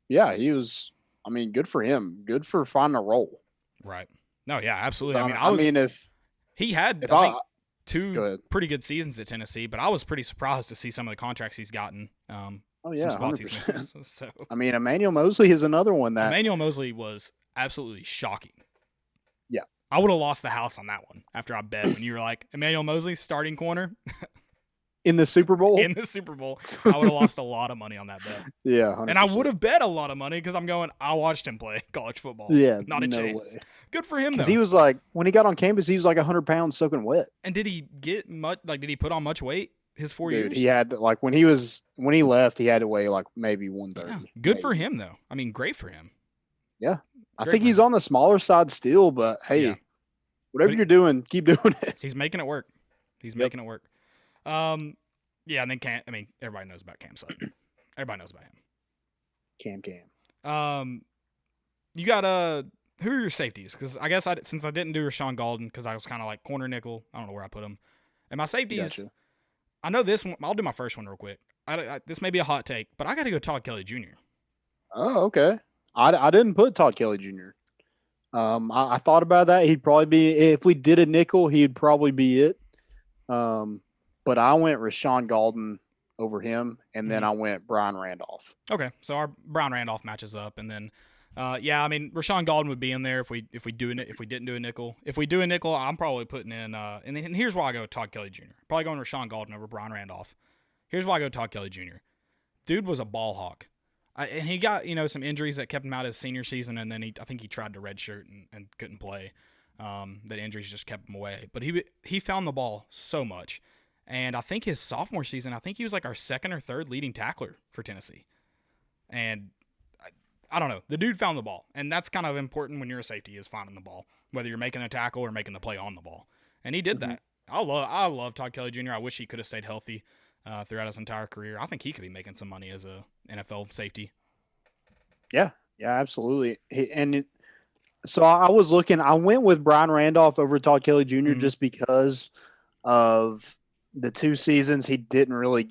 Yeah. He was – I mean, good for him. Good for finding a role. Right. No, yeah, absolutely. He had 2 pretty good seasons at Tennessee, but I was pretty surprised to see some of the contracts he's gotten. Oh, yeah, 100%. So. I mean, Emmanuel Mosley is another one that – Emmanuel Mosley was absolutely shocking. Yeah. I would have lost the house on that one after I bet when you were like, Emmanuel Mosley, starting corner. In the Super Bowl? In the Super Bowl. I would have lost a lot of money on that bet. Yeah, 100%. And I would have bet a lot of money because I'm going, I watched him play college football. Yeah, not a chance. Way. Good for him, though. Because he was like, when he got on campus, he was like 100 pounds soaking wet. And did he get much, like, did he put on much weight his 4 Dude, years? He had, like, when he left, he had to weigh, like, maybe 130. Yeah, good for him, though. I mean, great for him. Yeah. I think he's on the smaller side still, but hey, whatever you're doing, keep doing it. He's making it work. Making it work. Yeah, and then everybody knows about Cam Sutton. Everybody knows about him. Cam. You got who are your safeties? Because I guess since I didn't do Rashawn Golden because I was kind of like corner nickel. I don't know where I put him. And my safeties, gotcha. I know this one. I'll do my first one real quick. This may be a hot take, but I got to go Todd Kelly Jr. Oh, okay. I didn't put Todd Kelly Jr. I thought about that. He'd probably be, if we did a nickel, he'd probably be it. But I went Rashawn Golden over him, and then I went Brian Randolph. Okay, so our Brian Randolph matches up, and then, Rashawn Golden would be in there if we didn't do a nickel. If we do a nickel, I'm probably putting in, and here's why I go Todd Kelly Jr. Probably going Rashawn Golden over Brian Randolph. Here's why I go Todd Kelly Jr. Dude was a ball hawk. And he got, some injuries that kept him out his senior season, and then I think he tried to redshirt and couldn't play. That injuries just kept him away. But he found the ball so much. And I think his sophomore season, he was like our 2nd or 3rd leading tackler for Tennessee. And I don't know. The dude found the ball, and that's kind of important when you're a safety, is finding the ball, whether you're making a tackle or making the play on the ball. And he did that. I love Todd Kelly Jr. I wish he could have stayed healthy throughout his entire career. I think he could be making some money as a NFL safety. Yeah, absolutely. So I was looking. I went with Brian Randolph over Todd Kelly Jr. Just because of the 2 seasons he didn't really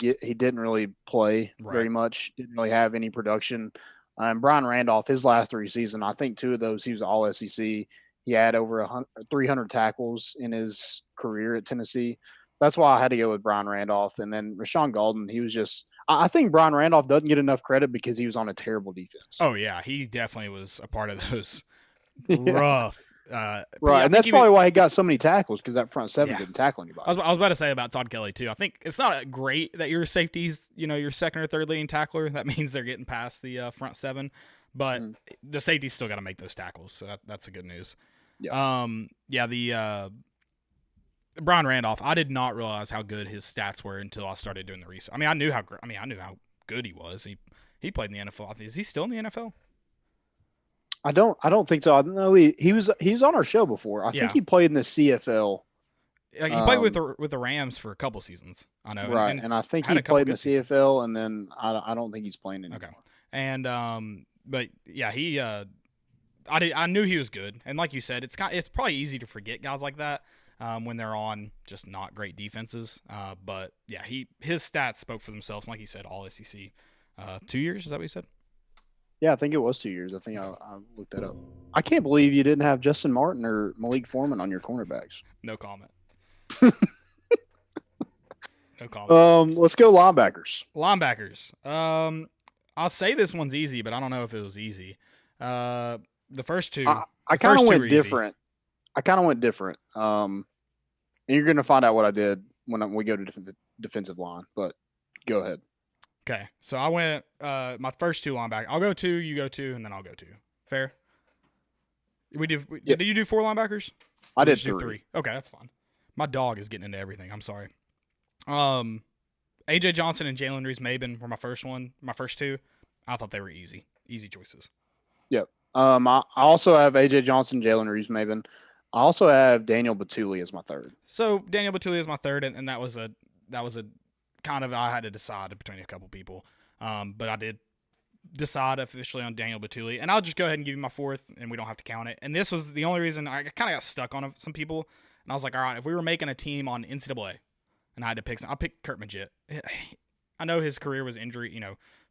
play very much. Didn't really have any production. Brian Randolph, his last 3 seasons, I think 2 of those he was all SEC. He had over 300 tackles in his career at Tennessee. That's why I had to go with Brian Randolph. And then Rashawn Golden, he was just – I think Brian Randolph doesn't get enough credit because he was on a terrible defense. Oh, yeah. He definitely was a part of those rough right, and that's probably why he got so many tackles, because that front 7 didn't tackle anybody. I was about to say about Todd Kelly, too. I think it's not great that your safety's, your second or third leading tackler. That means they're getting past the front 7. But the safety's still got to make those tackles, so that's the good news. Yeah. The Brian Randolph, I did not realize how good his stats were until I started doing the research. I knew how good he was. He played in the NFL. Is he still in the NFL? I don't think so. I know he was on our show before. I think he played in the CFL. He played with the Rams for a couple seasons. I know. Right, and I think he played in the CFL, and then I don't think he's playing anymore. Okay. And but yeah, I knew he was good, and like you said, it's probably easy to forget guys like that when they're on just not great defenses. But yeah, his stats spoke for themselves. Like you said, all SEC. 2 years, is that what you said? Yeah, I think it was 2 years. I think I looked that up. I can't believe you didn't have Justin Martin or Malik Foreman on your cornerbacks. No comment. No comment. Let's go linebackers. I'll say this one's easy, but I don't know if it was easy. The first 2. I kind of went different. And you're going to find out what I did when we go to defensive line, but go ahead. Okay, so I went my first 2 linebackers. I'll go 2, you go 2, and then I'll go 2. Fair? Did you do 4 linebackers? I did 3. Okay, that's fine. My dog is getting into everything. I'm sorry. AJ Johnson and Jalen Reeves-Maben were my first 2. I thought they were easy choices. Yep. I also have AJ Johnson, Jalen Reeves-Maben. I also have Daniel Batuli as my 3rd. So Daniel Batuli is my 3rd, and that was a kind of, I had to decide between a couple people. But I did decide officially on Daniel Batuli, and I'll just go ahead and give you my 4th, and we don't have to count it. And this was the only reason I kind of got stuck on some people, and I was like, all right, if we were making a team on NCAA, and I had to pick, I'll pick Kurt Magid. I know his career was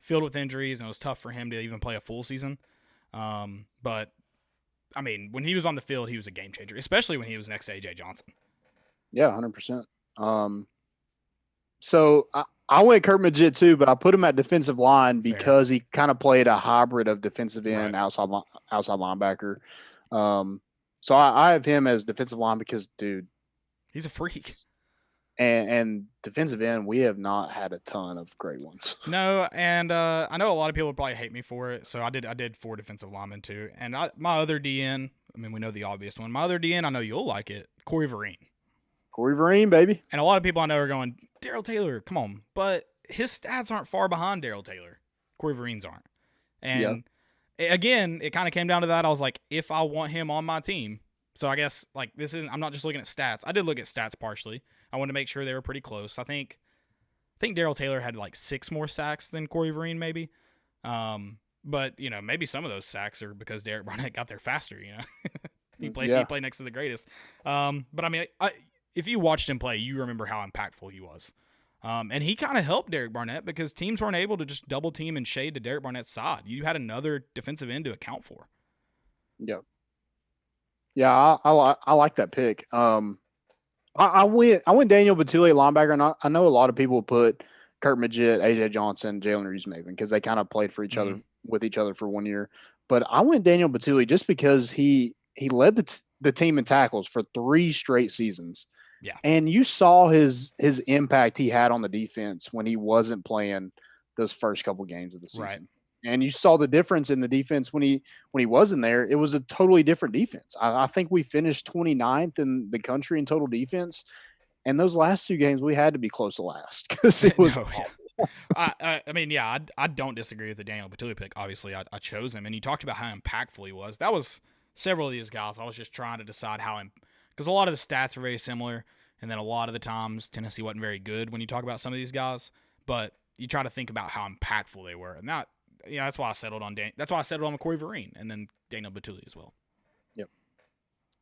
filled with injuries, and it was tough for him to even play a full season. But when he was on the field, he was a game changer, especially when he was next to AJ Johnson. Yeah, 100%. So I went Kurt Magid too, but I put him at defensive line because he kind of played a hybrid of defensive end, outside linebacker. So I have him as defensive line because, dude, he's a freak. And defensive end, we have not had a ton of great ones. No, and I know a lot of people would probably hate me for it, so I did 4 defensive linemen too. And my other DN, we know the obvious one. My other DN, I know you'll like it, Corey Vereen. Corey Vereen, baby. And a lot of people I know are going, Darrell Taylor, come on. But his stats aren't far behind Darrell Taylor. Corey Vereen's aren't. And again, it kind of came down to that. I was like, if I want him on my team, so I guess I'm not just looking at stats. I did look at stats partially. I wanted to make sure they were pretty close. I think Darrell Taylor had 6 more sacks than Corey Vereen, maybe. But maybe some of those sacks are because Derek Barnett got there faster. He played next to the greatest. But if you watched him play, you remember how impactful he was. And he kind of helped Derek Barnett because teams weren't able to just double team and shade to Derek Barnett's side. You had another defensive end to account for. Yep. Yeah, I like that pick. I went Daniel Batuli linebacker, and I know a lot of people put Kurt Magid, AJ Johnson, Jalen Reeves-Maben because they kind of played for each other with each other for 1 year. But I went Daniel Batuli just because he led the team in tackles for 3 straight seasons. Yeah. And you saw his impact he had on the defense when he wasn't playing those first couple games of the season. Right. And you saw the difference in the defense when he wasn't there. It was a totally different defense. I think we finished 29th in the country in total defense. And those last 2 games, we had to be close to last because it was awful. I mean, yeah, I don't disagree with the Daniel Batuli pick. Obviously, I chose him, and you talked about how impactful he was. That was several of these guys. I was just trying to decide how, because a lot of the stats are very similar, and then a lot of the times Tennessee wasn't very good when you talk about some of these guys. But you try to think about how impactful they were, and that, that's why I settled on That's why I settled on McCoy Vereen, and then Daniel Batuli as well. Yep.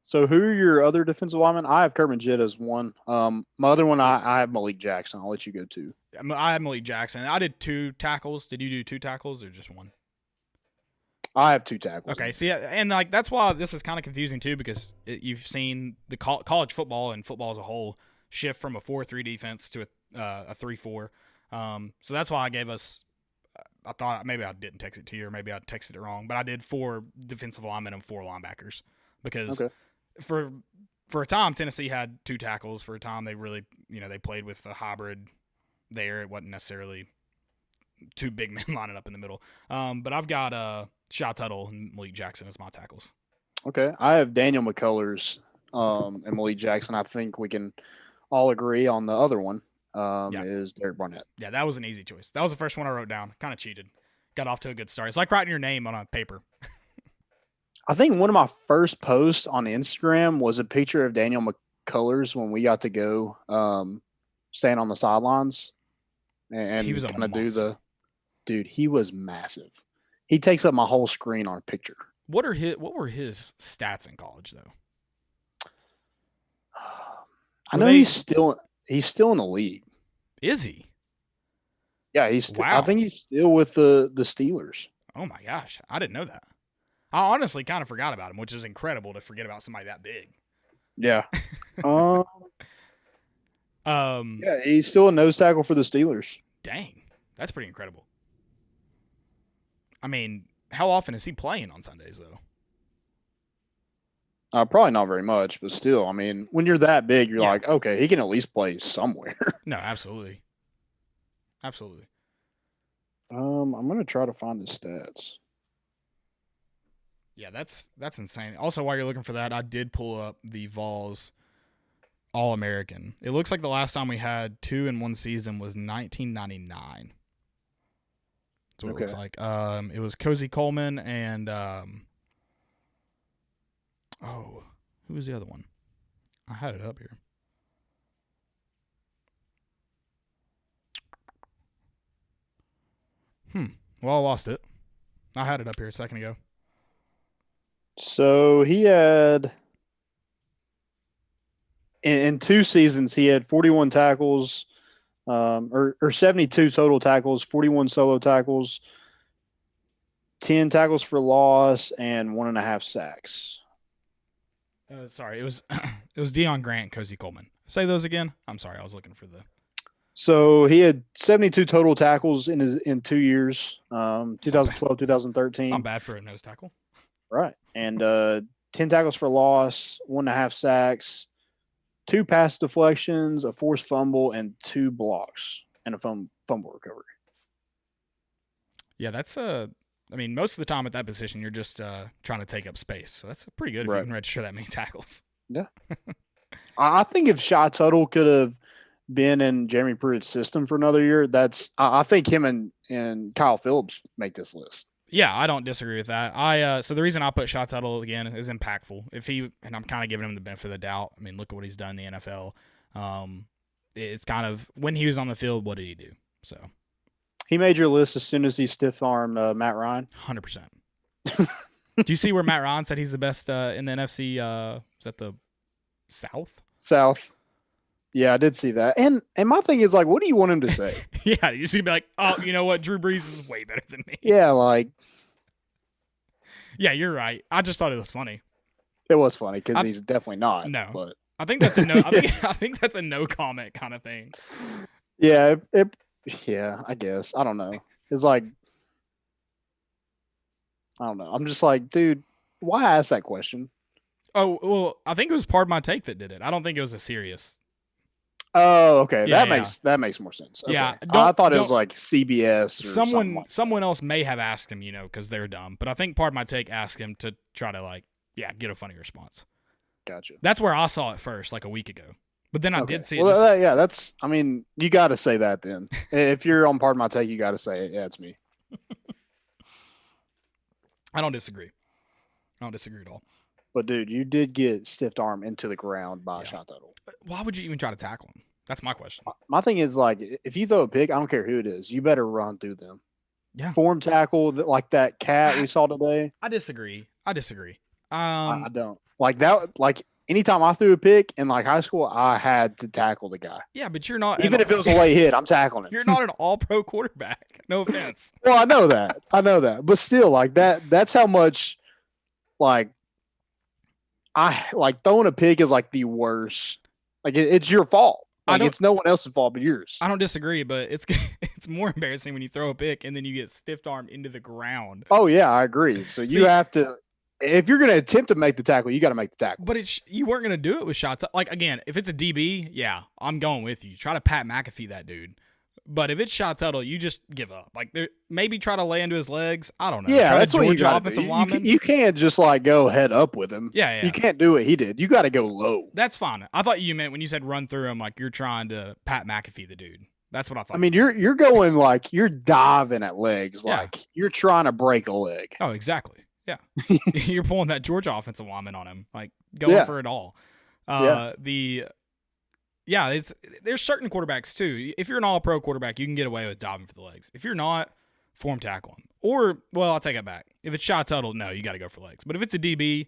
So who are your other defensive linemen? I have Kerman Jett as one. My other one, I have Malik Jackson. I'll let you go too. I have Malik Jackson. I did 2 tackles. Did you do 2 tackles or just 1? I have 2 tackles. Okay, see, and like that's why this is kind of confusing too, because you've seen the college football and football as a whole shift from a 4-3 defense to a 3-4. So that's why I gave us. I thought maybe I didn't text it to you, or maybe I texted it wrong, but I did 4 defensive linemen and 4 linebackers because for a time Tennessee had 2 tackles. For a time they really they played with a hybrid there. It wasn't necessarily 2 big men lining up in the middle. But I've got Shy Tuttle and Malik Jackson as my tackles. Okay. I have Daniel McCullers and Malik Jackson. I think we can all agree on the other one is Derek Barnett. Yeah, that was an easy choice. That was the first one I wrote down. Kind of cheated. Got off to a good start. It's like writing your name on a paper. I think one of my first posts on Instagram was a picture of Daniel McCullers when we got to go stand on the sidelines and he was kind of do the – dude, he was massive. He takes up my whole screen on a picture. What were his stats in college though? I know he's still in the league. Is he? Yeah, I think he's still with the Steelers. Oh my gosh, I didn't know that. I honestly kind of forgot about him, which is incredible to forget about somebody that big. Yeah. Yeah, he's still a nose tackle for the Steelers. Dang, that's pretty incredible. I mean, how often is he playing on Sundays, though? Probably not very much, but still, I mean, when you're that big, you're like, okay, he can at least play somewhere. No, absolutely. Absolutely. I'm going to try to find his stats. Yeah, that's insane. Also, while you're looking for that, I did pull up the Vols All-American. It looks like the last time we had 2 in one season was 1999. That's what it looks like. It was Cozy Coleman and who was the other one? I had it up here. Well, I lost it. I had it up here a second ago. So he had in 2 seasons he had 41 tackles, or 72 total tackles, 41 solo tackles, 10 tackles for loss, and 1.5 sacks. Sorry, it was Deion Grant, Cozy Coleman. Say those again. I'm sorry, I was looking for the. So he had 72 total tackles in 2 years, 2012, 2013. It's not bad for a nose tackle. Right. And 10 tackles for loss, 1.5 sacks, 2 pass deflections, a forced fumble, and 2 blocks, and a fumble recovery. Yeah, that's I mean, most of the time at that position, you're just trying to take up space. So that's pretty good if you can register that many tackles. Yeah. I think if Shy Tuttle could have been in Jeremy Pruitt's system for another year, I think him and Kyle Phillips make this list. Yeah, I don't disagree with that. So the reason I put Shy Tuttle again is impactful. And I'm kind of giving him the benefit of the doubt. I mean, look at what he's done in the NFL. It's kind of when he was on the field, what did he do? So he made your list as soon as he stiff-armed Matt Ryan. 100%. Do you see where Matt Ryan said he's the best in the NFC? Is that the South? South. Yeah, I did see that. And my thing is, like, what do you want him to say? Yeah, you should be like, oh, you know what? Drew Brees is way better than me. Yeah, like. Yeah, you're right. I just thought it was funny. It was funny because he's definitely not. No. But. I think that's a no. I think that's a no comment kind of thing. Yeah, yeah, I guess. I don't know. It's like. I don't know. I'm just like, dude, why ask that question? Oh, well, I think it was part of my take that did it. I don't think it was a serious. Oh, okay. Yeah, that makes more sense. Okay. Yeah, I thought it was like CBS or someone else may have asked him, because they're dumb. But I think part of my take asked him to try to get a funny response. Gotcha. That's where I saw it first, like a week ago. But then I Okay. did see it. Well, yeah, that's. I mean, you got to say that then. If you're on part of my take, you got to say it. Yeah, it's me. I don't disagree. I don't disagree at all. But dude, you did get stiff arm into the ground by a shot total. Why would you even try to tackle him? That's my question. My thing is like, if you throw a pick, I don't care who it is, you better run through them. Yeah. Form tackle like that cat we saw today. I disagree. I don't like that. Like anytime I threw a pick in like high school, I had to tackle the guy. Yeah, but you're not. Even if it was a late hit, I'm tackling him. You're not an all-pro quarterback. No offense. Well, I know that. But still, like that's how much like I like throwing a pick is like the worst. Like it's your fault. Like it's no one else's fault but yours. I don't disagree, but it's more embarrassing when you throw a pick and then you get stiff armed into the ground. Oh yeah, I agree. So you have to, if you're gonna attempt to make the tackle, you got to make the tackle. But you weren't gonna do it with shots. Like again, if it's a DB, yeah, I'm going with you. Try to Pat McAfee that dude. But if it's shot total, you just give up. Like maybe try to lay into his legs. I don't know. Yeah, that's what you got to do. You can't just like go head up with him. Yeah. You can't do what he did. You got to go low. That's fine. I thought you meant when you said run through him, like you're trying to Pat McAfee the dude. That's what I thought. I mean, you're going like you're diving at legs, like you're trying to break a leg. Oh, exactly. Yeah, you're pulling that Georgia offensive lineman on him, like going for it all. There's certain quarterbacks too. If you're an all-pro quarterback, you can get away with diving for the legs. If you're not, form tackle him. Or, well, I'll take it back. If it's shot total, no, you got to go for legs. But if it's a DB,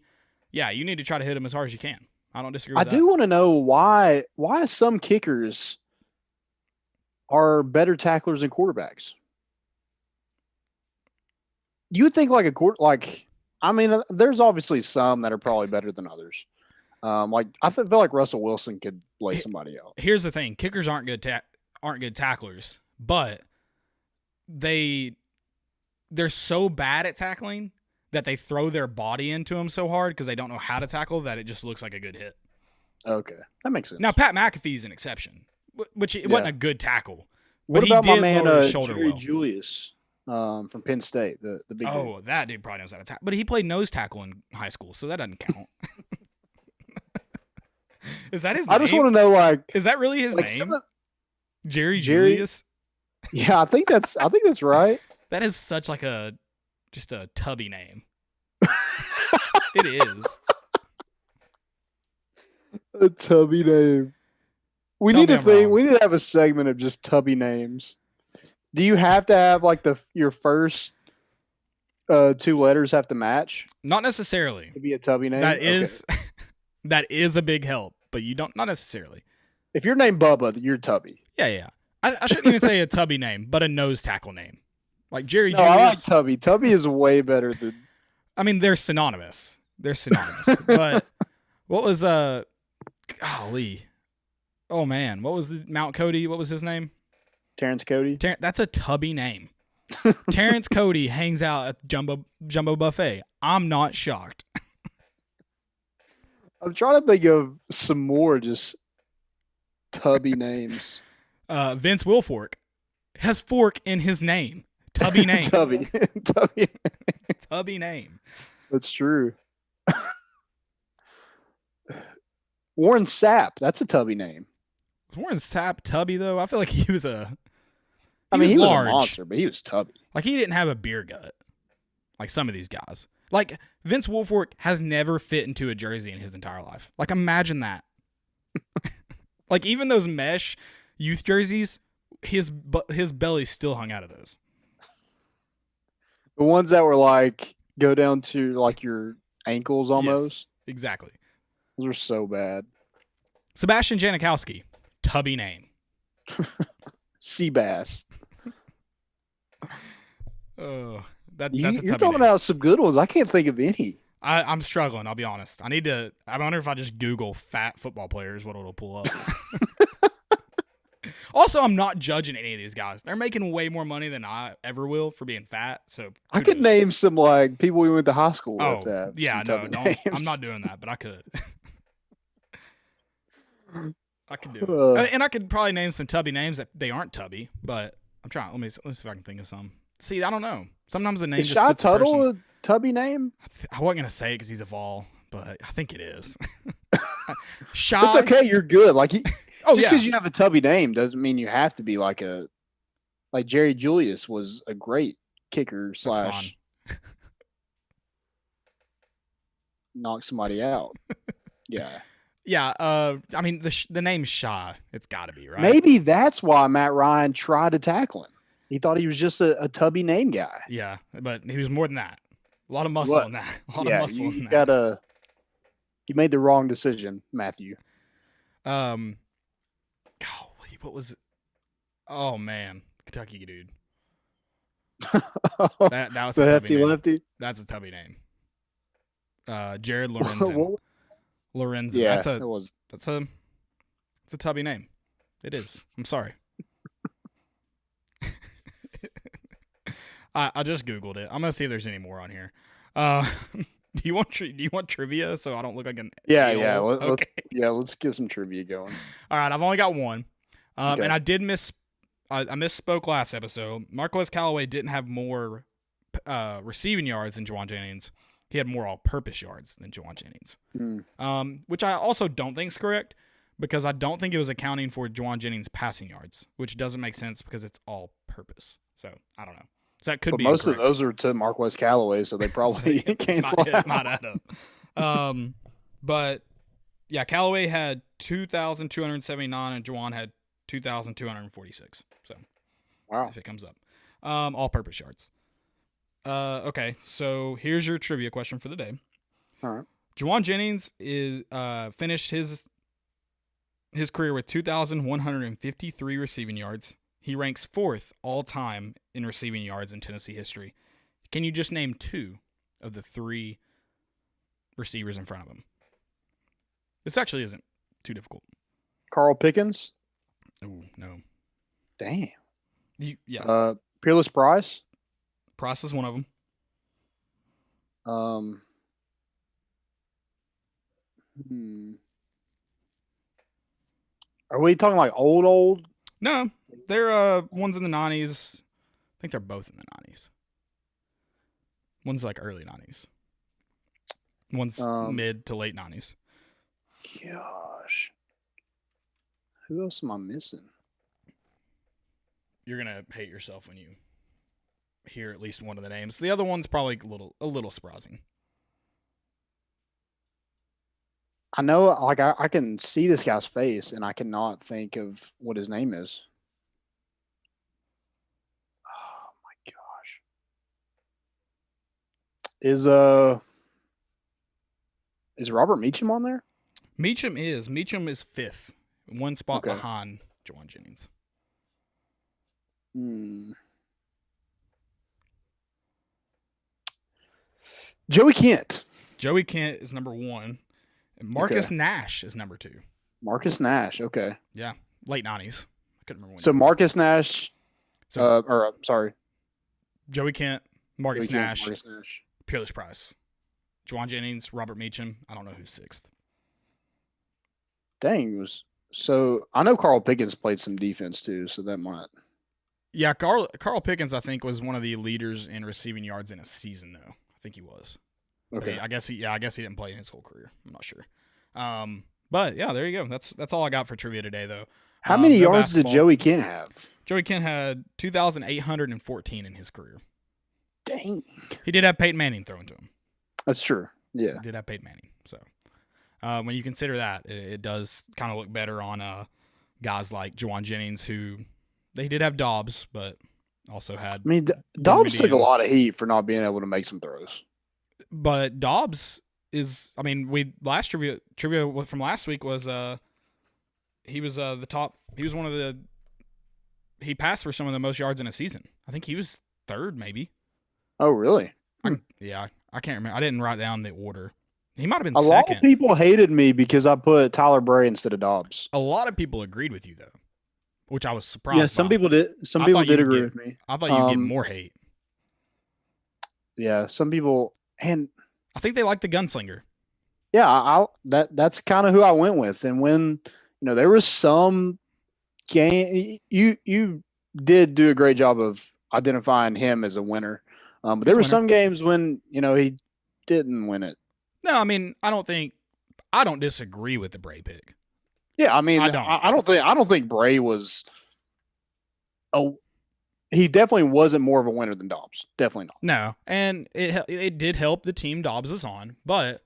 yeah, you need to try to hit him as hard as you can. I don't disagree with that. I do want to know why some kickers are better tacklers than quarterbacks. You would think I mean, there's obviously some that are probably better than others. Like I feel like Russell Wilson could lay somebody out. Here's the thing: kickers aren't good tacklers, but they're so bad at tackling that they throw their body into him so hard because they don't know how to tackle that it just looks like a good hit. Okay, that makes sense. Now Pat McAfee's an exception, which it wasn't a good tackle. What about my man Jerry Julius from Penn State, the big dude? That dude probably knows how to tackle, but he played nose tackle in high school, so that doesn't count. Is that his name? I just want to know, like, is that really his name? Jerry Julius? Yeah, I think that's right. That is such like just a tubby name. It is. A tubby name. We need to have a segment of just tubby names. Do you have to have like your first two letters have to match? Not necessarily. To be a tubby name? That is a big help, but you don't, not necessarily. If you're named Bubba, you're Tubby. Yeah. I shouldn't even say a tubby name, but a nose tackle name. Like Jerry No, Julius. I like Tubby. Tubby is way better than... I mean, they're synonymous. But what was, golly. Oh, man. What was the Mount Cody? What was his name? Terrence Cody. That's a tubby name. Terrence Cody hangs out at Jumbo Buffet. I'm not shocked. I'm trying to think of some more just tubby names. Vince Wilfork has fork in his name. Tubby name. Tubby name. That's true. Warren Sapp. That's a tubby name. Was Warren Sapp tubby though? I feel like he was a. He was a monster, but he was tubby. Like he didn't have a beer gut, like some of these guys. Like Vince Wilfork has never fit into a jersey in his entire life. Like imagine that. Like even those mesh youth jerseys, his belly still hung out of those. The ones that were like go down to like your ankles almost. Yes, exactly. Those were so bad. Sebastian Janikowski, tubby name. Seabass. Oh, that's you're talking about some good ones. I can't think of any. I'm struggling. I'll be honest. I wonder if I just Google fat football players, what it'll pull up. Also, I'm not judging any of these guys. They're making way more money than I ever will for being fat. So I could name some like people we went to high school with. I'm not doing that, but I could. I could do it. And I could probably name some tubby names that they aren't tubby, but I'm trying. Let me see if I can think of some. See, I don't know. Sometimes the name is just fits the person. Tuttle a tubby name? I wasn't going to say it because he's a Vol, but I think it is. Shy. It's okay. You're good. Like Oh just yeah, because you have a tubby name doesn't mean you have to be like Jerry Julius was a great kicker that's fine. / knock somebody out. Yeah. Yeah. I mean the name's Shy. It's got to be right. Maybe that's why Matt Ryan tried to tackle him. He thought he was just a tubby name guy. Yeah, but he was more than that. A lot of He muscle in was. that. A lot Yeah, of muscle in you that. you made the wrong decision, Matthew. Golly, what was it? Oh man, Kentucky dude. That was The a tubby hefty name. lefty. That's a tubby name. Jared Lorenzen. Lorenzen. Yeah, That's it was. a tubby name. It is. I'm sorry. I just googled it. I'm gonna see if there's any more on here. Do you want trivia so I don't look like an Yeah, a-hole? yeah. Let's get some trivia going. All right, I've only got one. Okay. And I misspoke last episode. Marquez Callaway didn't have more receiving yards than Juwan Jennings. He had more all-purpose yards than Juwan Jennings. Which I also don't think is correct because I don't think it was accounting for Juwan Jennings' passing yards, which doesn't make sense because it's all-purpose. So I don't know. So that could be most incorrect. of those are to Marquez Callaway, so they probably cancel out. Might add up. But yeah, Callaway had 2,279 and Juwan had 2,246. So Wow. if it comes up, all-purpose yards. Okay, so here's your trivia question for the day. All right. Juwan Jennings finished his career with 2,153 receiving yards. He ranks 4th all-time in receiving yards in Tennessee history. Can you just name 2 of the 3 receivers in front of him? This actually isn't too difficult. Carl Pickens. Oh, no. Damn. Yeah. Peerless Price. Price is one of them. Are we talking like old? No, they're one's in the 90s. I think they're both in the 90s. One's like early 90s. One's mid to late 90s. Gosh. Who else am I missing? You're going to hate yourself when you hear at least one of the names. The other one's probably a little surprising. I know, like, I can see this guy's face, and I cannot think of what his name is. Oh, my gosh. Is Robert Meacham on there? Meacham is 5th. One spot behind Juwan Jennings. Joey Kent. Joey Kent is number 1. And Marcus Nash is number 2. Marcus Nash, okay. Yeah, late 90s. I couldn't remember when. So Marcus Nash, sorry. Joey Kent, Marcus Nash, Marcus Nash. Peerless Price. Juwan Jennings, Robert Meacham. I don't know who's 6th. Dang, so I know Carl Pickens played some defense too, so that might. Yeah, Carl Pickens, I think, was one of the leaders in receiving yards in a season, though. I think he was. Okay. I guess he didn't play in his whole career. I'm not sure. But yeah, there you go. That's all I got for trivia today, though. How many yards did Joey Kent have? Joey Kent had 2,814 in his career. Dang. He did have Peyton Manning thrown to him. That's true. Yeah. He did have Peyton Manning. So when you consider that, it does kind of look better on guys like Juwan Jennings, who they did have Dobbs, but also had. I mean, Dobbs took a lot of heat for not being able to make some throws. But Dobbs is, I mean, last trivia from last week was he was the top. He was one of the. He passed for some of the most yards in a season. I think he was 3rd, maybe. Oh, really? I can't remember. I didn't write down the order. He might have been a 2nd. Lot of people hated me because I put Tyler Bray instead of Dobbs. A lot of people agreed with you, though, which I was surprised. Yeah, some people did. Some people did agree with me. I thought you'd get more hate. Yeah, some people, and I think they like the gunslinger. Yeah, that's kind of who I went with. And when there was some game, you did do a great job of identifying him as a winner. But there were some games when he didn't win it. No, I mean, I don't think I don't disagree with the Bray pick. Yeah, I mean, I don't. I don't think Bray was. Oh, he definitely wasn't more of a winner than Dobbs. Definitely not. No, and it did help the team Dobbs is on, but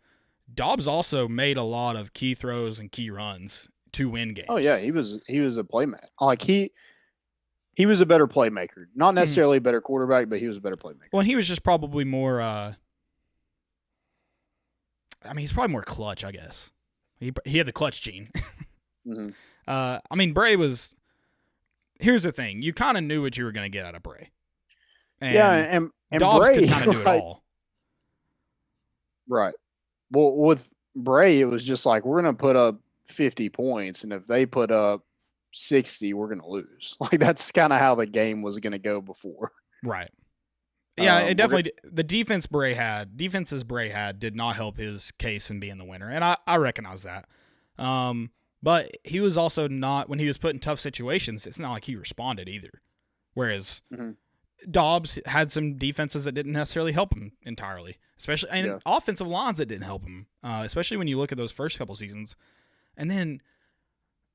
Dobbs also made a lot of key throws and key runs to win games. Oh yeah, he was a playmaker. Like he was a better playmaker. Not necessarily a better quarterback, but he was a better playmaker. Well, and he was just probably more. I mean, he's probably more clutch, I guess. He had the clutch gene. Mm-hmm. I mean, Bray was. Here's the thing: you kind of knew what you were going to get out of Bray. And and Dobbs Bray could kind of do it all. Right. Well, with Bray, it was just like we're going to put up 50 points, and if they put up 60, we're going to lose. Like that's kind of how the game was going to go before. Right. Yeah, it definitely. The defenses Bray had did not help his case in being the winner, and I recognize that. But he was also not, when he was put in tough situations, it's not like he responded either. Whereas Dobbs had some defenses that didn't necessarily help him entirely, especially and offensive lines that didn't help him, especially when you look at those first couple seasons. And then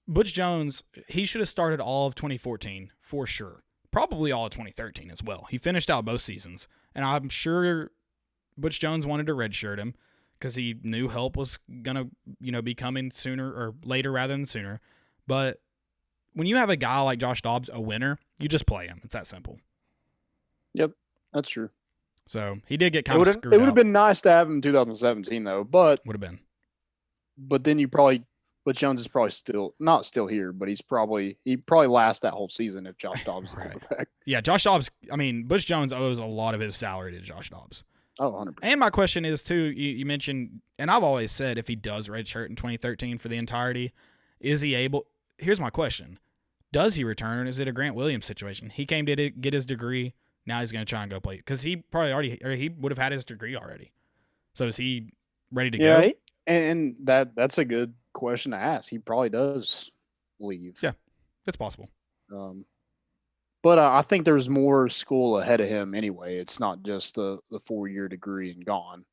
Butch Jones, he should have started all of 2014 for sure. Probably all of 2013 as well. He finished out both seasons, and I'm sure Butch Jones wanted to redshirt him because he knew help was gonna, be coming sooner or later rather than sooner. But when you have a guy like Josh Dobbs, a winner, you just play him. It's that simple. Yep, that's true. So he did get kind of screwed. It would have been nice to have him in 2017 though, but would have been. But then Butch Jones is probably not still here, but he probably lasts that whole season if Josh Dobbs is quarterback. Yeah, Josh Dobbs. I mean, Butch Jones owes a lot of his salary to Josh Dobbs. Oh, 100%. And my question is, too, you mentioned, and I've always said if he does redshirt in 2013 for the entirety, is he able – here's my question. Does he return? Is it a Grant Williams situation? He came to get his degree. Now he's going to try and go play. Because he probably he would have had his degree already. So is he ready to go? Yeah, and that's a good question to ask. He probably does leave. Yeah, it's possible. But I think there's more school ahead of him anyway. It's not just the 4-year degree and gone.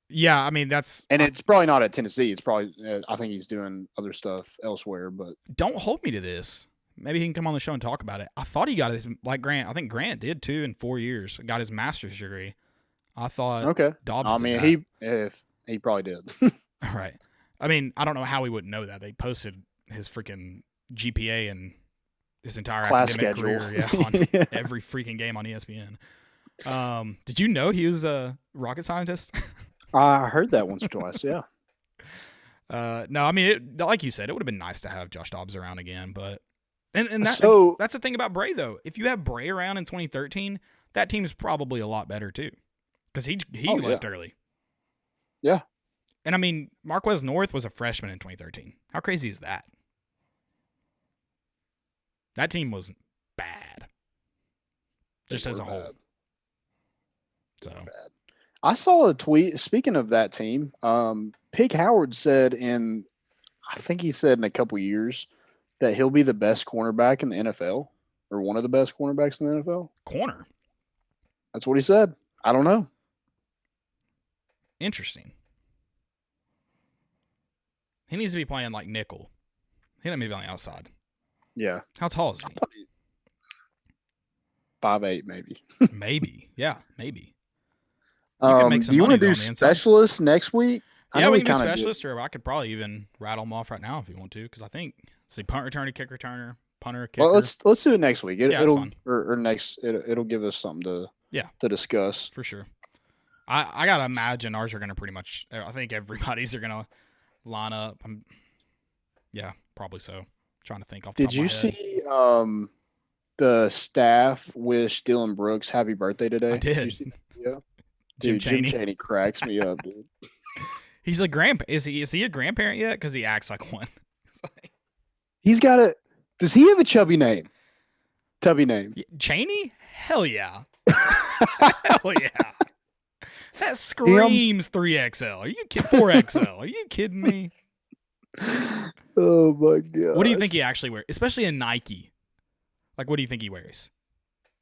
Yeah, I mean, it's probably not at Tennessee. It's probably I think he's doing other stuff elsewhere. But don't hold me to this. Maybe he can come on the show and talk about it. I thought he got his, like Grant. I think Grant did too in 4 years. Got his master's degree. I thought Dobbs. I mean, he probably did. All right. I mean, I don't know how he wouldn't know that. They posted his freaking GPA and his entire class academic schedule career on every freaking game on ESPN. Did you know he was a rocket scientist? I heard that once or twice, yeah. No, I mean, like you said, it would have been nice to have Josh Dobbs around again, but that's the thing about Bray though. If you have Bray around in 2013, that team's probably a lot better too, because he left early. Yeah, and I mean, Marquez North was a freshman in 2013. How crazy is that? That team was bad, just as a whole. So bad. I saw a tweet. Speaking of that team, Pig Howard said I think he said in a couple years that he'll be the best cornerback in the NFL, or one of the best cornerbacks in the NFL. Corner. That's what he said. I don't know. Interesting. He needs to be playing like nickel. He doesn't need to be on the outside. Yeah. How tall is he? 5'8", maybe. Maybe. Yeah, maybe. Do you want to do specialists next week? Yeah, we can do specialists, or I could probably even rattle them off right now if you want to, because I think punt returner, kick returner, punter, kicker. Well, let's do it next week. It'll fun. or next. It'll give us something to discuss for sure. I gotta imagine ours are gonna pretty much. I think everybody's are gonna line up. Yeah, probably so. Trying to think off the top of my head. Did you see the staff wish Dylan Brooks happy birthday today? I did. Yeah. Dude, Jim Chaney cracks me up, dude. He's a grandpa. Is he a grandparent yet? Because he acts like one. He's got a. Does he have a chubby name? Tubby name. Chaney? Hell yeah. Hell yeah. That screams 3XL. Are you 4XL? Are you kidding me? Oh my god. What do you think he actually wears? Especially in Nike. Like, what do you think he wears?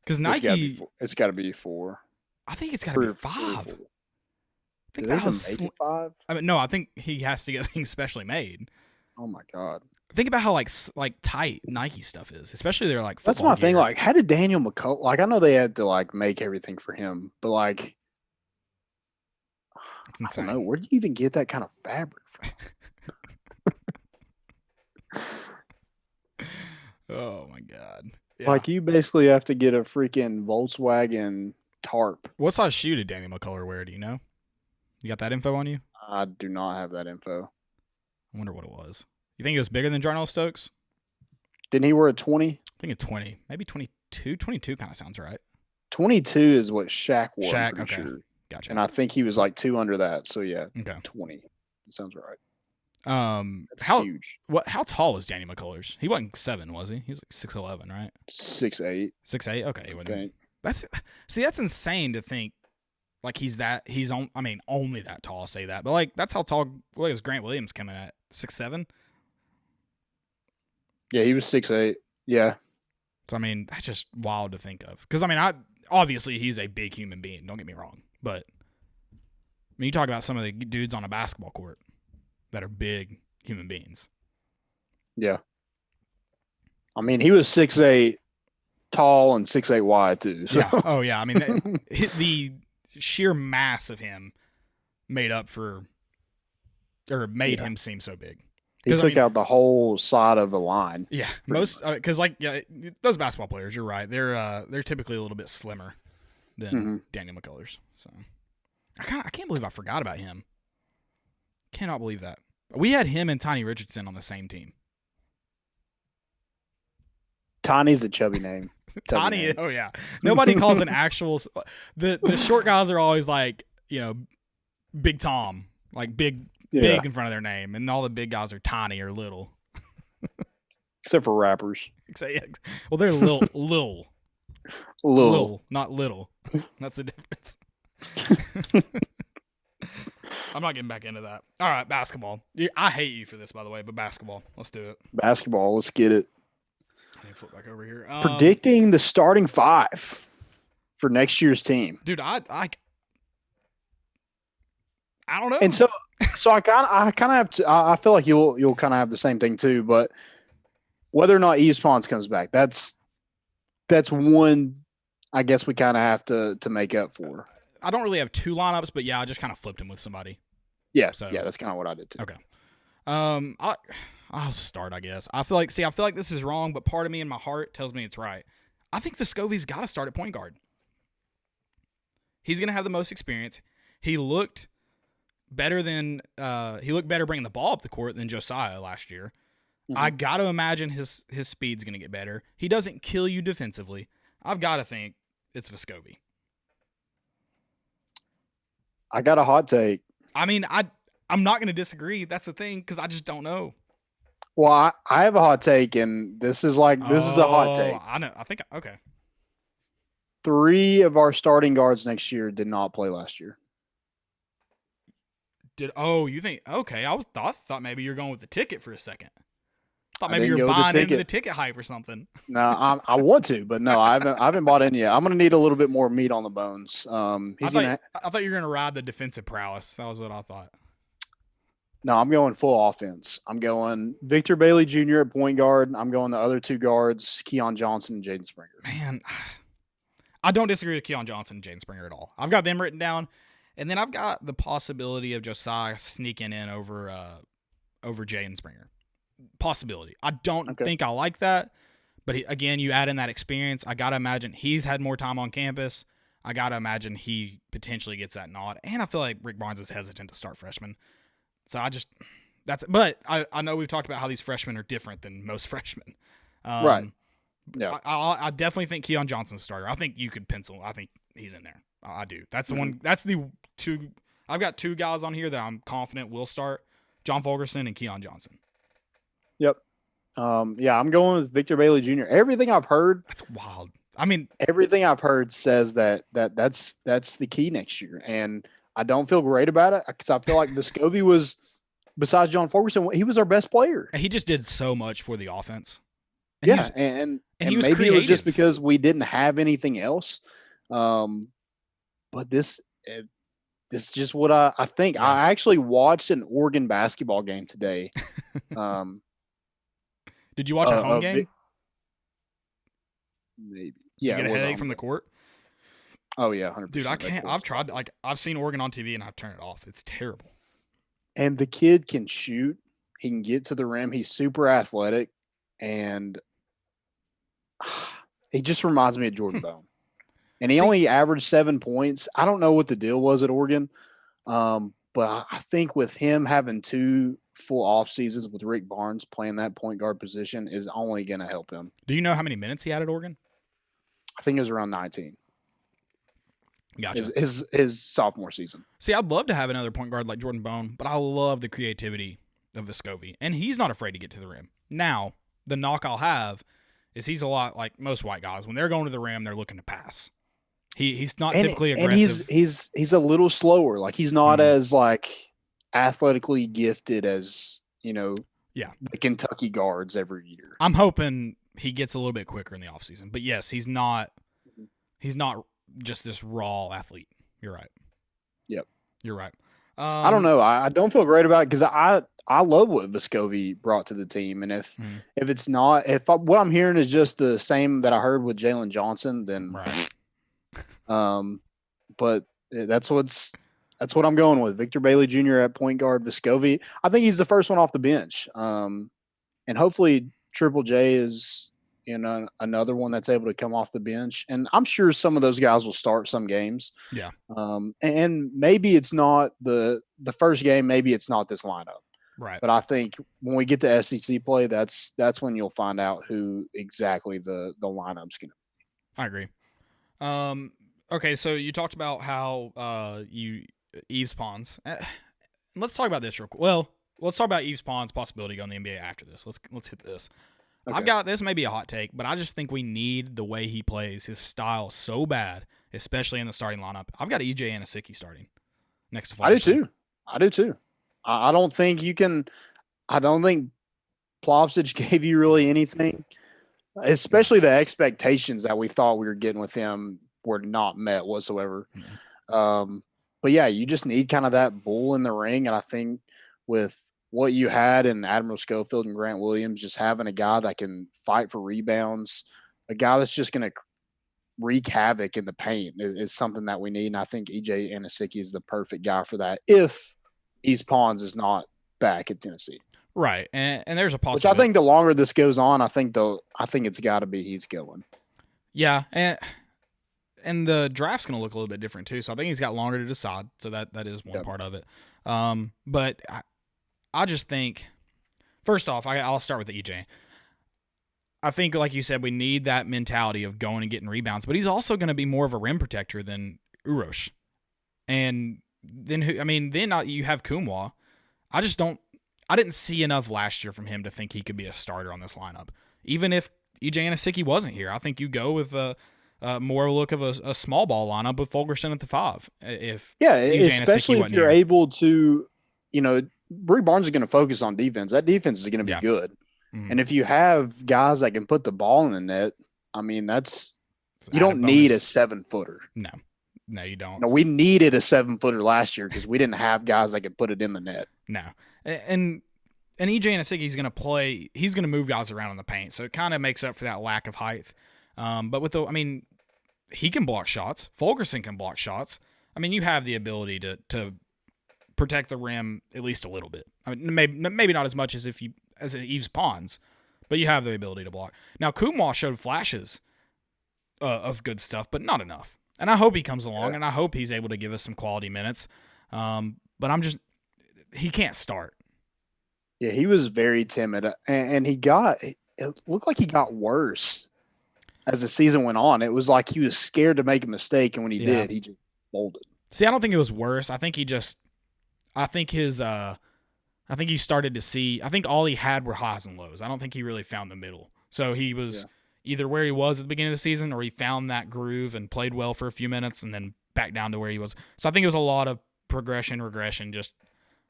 Because Nike. It's got to be 4. I think it's got to be 5. Think Do they about how. even make it 5? I mean, no, I think he has to get things specially made. Oh my god. Think about how like tight Nike stuff is, especially their like That's football my thing. gear. Like, how did Daniel McCullough? Like, I know they had to like make everything for him, but like, It's I don't know. insane. Where do you even get that kind of fabric from? Oh my god. Yeah. Like, you basically have to get a freaking Volkswagen tarp. What size shoe did Danny McCullough wear? Do you know? You got that info on you? I do not have that info. I wonder what it was. You think it was bigger than Jarnell Stokes? Didn't he wear a 20? I think it's 20, maybe 22. 22 kind of sounds right. 22 is what Shaq wore. Shaq, I'm pretty okay. sure. Gotcha. And I think he was like 2 under that. So yeah, Okay. 20. Sounds right. That's how huge. how tall was Danny McCullers? He wasn't 7, was he? He was like 6'11", right? 6'8". 6'8". Okay, he I wasn't. think. That's insane to think. Like only that tall. I'll say that, but like that's how tall. Look at Grant Williams coming at 6'7". Yeah, he was 6'8". Yeah. So I mean, that's just wild to think of. Because I mean, obviously he's a big human being. Don't get me wrong, but I mean, you talk about some of the dudes on a basketball court that are big human beings. Yeah. I mean, he was 6'8", tall and 6'8" wide too. So. Yeah. Oh yeah. I mean, the sheer mass of him made him seem so big. He took out the whole side of the line. Yeah, because those basketball players, you're right. They're typically a little bit slimmer than Daniel McCullers. So I can't believe I forgot about him. Cannot believe that we had him and Tiny Richardson on the same team. Tiny's a chubby name. Tiny, oh yeah. Nobody calls an actual. The short guys are always like Big Tom, like big in front of their name, and all the big guys are tiny or little. Except for rappers. Well, they're little, not little. That's the difference. I'm not getting back into that. All right, basketball. I hate you for this, by the way, but basketball. Let's do it. Basketball. Let's get it. I need to flip back over here. Predicting the starting 5 for next year's team. Dude, I don't know. And so I kind of have to. I feel like you'll kind of have the same thing too. But whether or not Yves Pons comes back, that's one. I guess we kind of have to make up for. I don't really have 2 lineups, but yeah, I just kind of flipped him with somebody. Yeah, so yeah, that's kind of what I did too. Okay. I'll start, I guess. I feel like this is wrong, but part of me in my heart tells me it's right. I think Vescovi's got to start at point guard. He's going to have the most experience. He looked better bringing the ball up the court than Josiah last year. Mm-hmm. I got to imagine his speed's going to get better. He doesn't kill you defensively. I've got to think it's Vescovi. I got a hot take. I mean, I'm not going to disagree. That's the thing, because I just don't know. Well, I have a hot take, and this is a hot take. I know. I think okay. 3 of our starting guards next year did not play last year. You think okay? I thought maybe you're going with the ticket for a second. Thought maybe you're buying into the ticket hype or something. No, I want to, but no, I haven't bought in yet. I'm gonna need a little bit more meat on the bones. I thought you were gonna ride the defensive prowess. That was what I thought. No, I'm going full offense. I'm going Victor Bailey Jr. at point guard. I'm going the other 2 guards, Keon Johnson and Jaden Springer. Man, I don't disagree with Keon Johnson and Jaden Springer at all. I've got them written down, and then I've got the possibility of Josiah sneaking in over Jaden Springer. Possibility. I don't think I like that, but again, you add in that experience. I gotta imagine he's had more time on campus. I gotta imagine he potentially gets that nod, and I feel like Rick Barnes is hesitant to start freshmen. So but I know we've talked about how these freshmen are different than most freshmen. Right. Yeah. I definitely think Keon Johnson's a starter. I think you could pencil. I think he's in there. I do. That's the one. That's the 2. I've got 2 guys on here that I'm confident will start: John Fulgerson and Keon Johnson. Yep. Yeah, I'm going with Victor Bailey Jr. Everything I've heard. That's wild. I mean, everything I've heard says that's the key next year, and I don't feel great about it because I feel like Vescovi was, besides John Fulgerson, he was our best player. He just did so much for the offense. And maybe creative. It was just because we didn't have anything else. But This is just what I think. Yeah. I actually watched an Oregon basketball game today. Did you watch a home game? Maybe. Did you get a headache from the court? Oh yeah, 100%. Dude, I can't. I've tried. I've seen Oregon on TV and I've turned it off. It's terrible. And the kid can shoot. He can get to the rim. He's super athletic, and he just reminds me of Jordan Bone. And he only averaged 7 points. I don't know what the deal was at Oregon, but I think with him having 2 full off seasons with Rick Barnes playing that point guard position is only going to help him. Do you know how many minutes he had at Oregon? I think it was around 19. Gotcha. His sophomore season. See, I'd love to have another point guard like Jordan Bone, but I love the creativity of Vescovi, and he's not afraid to get to the rim. Now, the knock I'll have is he's a lot like most white guys. When they're going to the rim, they're looking to pass. He's not typically aggressive. And he's a little slower. Like he's not as like athletically gifted as, the Kentucky guards every year. I'm hoping he gets a little bit quicker in the offseason. But yes, he's not just this raw athlete. You're right. Yep. You're right. I don't know. I don't feel great about it because I love what Vescovi brought to the team. And if it's not, what I'm hearing is just the same that I heard with Jalen Johnson, then right. But that's what I'm going with. Victor Bailey Jr. at point guard, Vescovi. I think he's the first one off the bench. And hopefully Triple J is another one that's able to come off the bench. And I'm sure some of those guys will start some games. Yeah. And maybe it's not the first game, maybe it's not this lineup. Right. But I think when we get to SEC play, that's when you'll find out who exactly the lineup's going to be. I agree. Okay, so you talked about how Yves Pons. Let's talk about this real quick. Well, let's talk about Yves Pons' possibility going to the NBA after this. Let's hit this. Okay. I've got this may be a hot take, but I just think we need the way he plays, his style so bad, especially in the starting lineup. I've got EJ Anosike starting next to Fulkerson. I do too. I don't think you can. I don't think Plavsic gave you really anything, especially the expectations that we thought we were getting with him were not met whatsoever. But yeah, you just need kind of that bull in the ring. And I think with what you had in Admiral Schofield and Grant Williams, just having a guy that can fight for rebounds, a guy that's just going to wreak havoc in the paint is something that we need. And I think EJ Anosike is the perfect guy for that if Yves Pons is not back at Tennessee. Right. And there's a possibility. Which I think the longer this goes on, I think it's got to be he's going. Yeah. And the draft's going to look a little bit different too. So I think he's got longer to decide. So that is one part of it. But I just think, first off, I'll start with the EJ. I think, like you said, we need that mentality of going and getting rebounds. But he's also going to be more of a rim protector than Urosh. And then you have Kumwa. I didn't see enough last year from him to think he could be a starter on this lineup. Even if EJ Anosike wasn't here, I think you go with more look of a small ball lineup with Fulkerson at the 5. Especially if you're able to, Rick Barnes is going to focus on defense. That defense is going to be good. Mm-hmm. And if you have guys that can put the ball in the net, I mean, you don't need a 7-footer. No, you don't. No, we needed a 7-footer last year because we didn't have guys that could put it in the net. No. And EJ Anosike, he's going to move guys around in the paint. So it kind of makes up for that lack of height. But he can block shots. Fulkerson can block shots. I mean, you have the ability to protect the rim at least a little bit. I mean, maybe not as much as Yves Pons, but you have the ability to block. Now, Kumwa showed flashes of good stuff, but not enough. And I hope he comes along, and I hope he's able to give us some quality minutes. But he can't start. Yeah, he was very timid, and it looked like he got worse as the season went on. It was like he was scared to make a mistake, and when he did, he just folded. See, I don't think it was worse. I think you started to see, I think all he had were highs and lows. I don't think he really found the middle. So he was either where he was at the beginning of the season, or he found that groove and played well for a few minutes and then back down to where he was. So I think it was a lot of progression, regression, just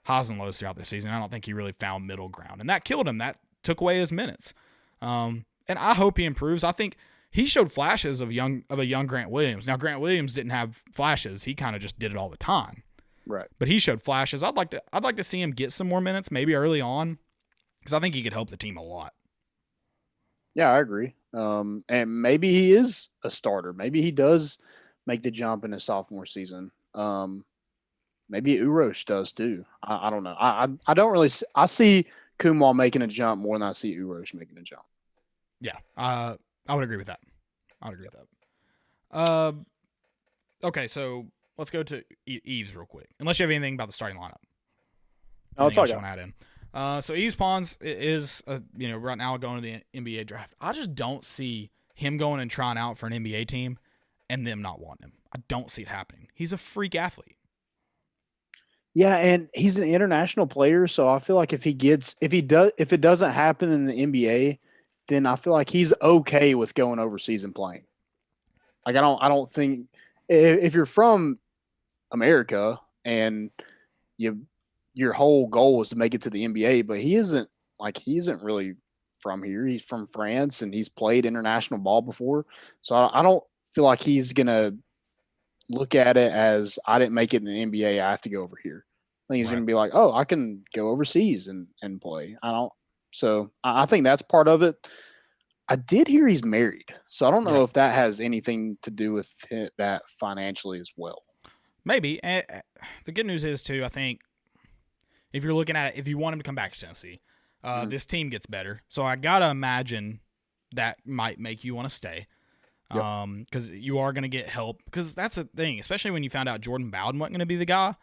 highs and lows throughout the season. I don't think he really found middle ground, and that killed him. That took away his minutes. And I hope he improves. I think he showed flashes of a young Grant Williams. Now, Grant Williams didn't have flashes. He kind of just did it all the time. Right. But he showed flashes. I'd like to see him get some more minutes, maybe early on, because I think he could help the team a lot. Yeah, I agree. And maybe he is a starter. Maybe he does make the jump in his sophomore season. Maybe Urosh does too. I don't know. I don't really. I see Kumar making a jump more than I see Urosh making a jump. Yeah, I would agree with that. Okay, so let's go to Eves real quick. Unless you have anything about the starting lineup. No, it's all you want to add in. So Eves Pons is right now going to the NBA draft. I just don't see him going and trying out for an NBA team and them not wanting him. I don't see it happening. He's a freak athlete. Yeah, and he's an international player, so I feel like if it doesn't happen in the NBA, then I feel like he's okay with going overseas and playing. Like I don't think if you're from America and your whole goal is to make it to the NBA, but he isn't really from here. He's from France and he's played international ball before, so I don't feel like he's gonna look at it as I didn't make it in the NBA. I have to go over here. I think he's going to be like, oh, I can go overseas and play. So I think that's part of it. I did hear he's married, so I don't know if that has anything to do with that financially as well. Maybe. The good news is too, I think if you're looking at it, if you want him to come back to Tennessee, this team gets better. So I got to imagine that might make you want to stay. Because you are going to get help. Because that's the thing, especially when you found out Jordan Bowden wasn't going to be the guy,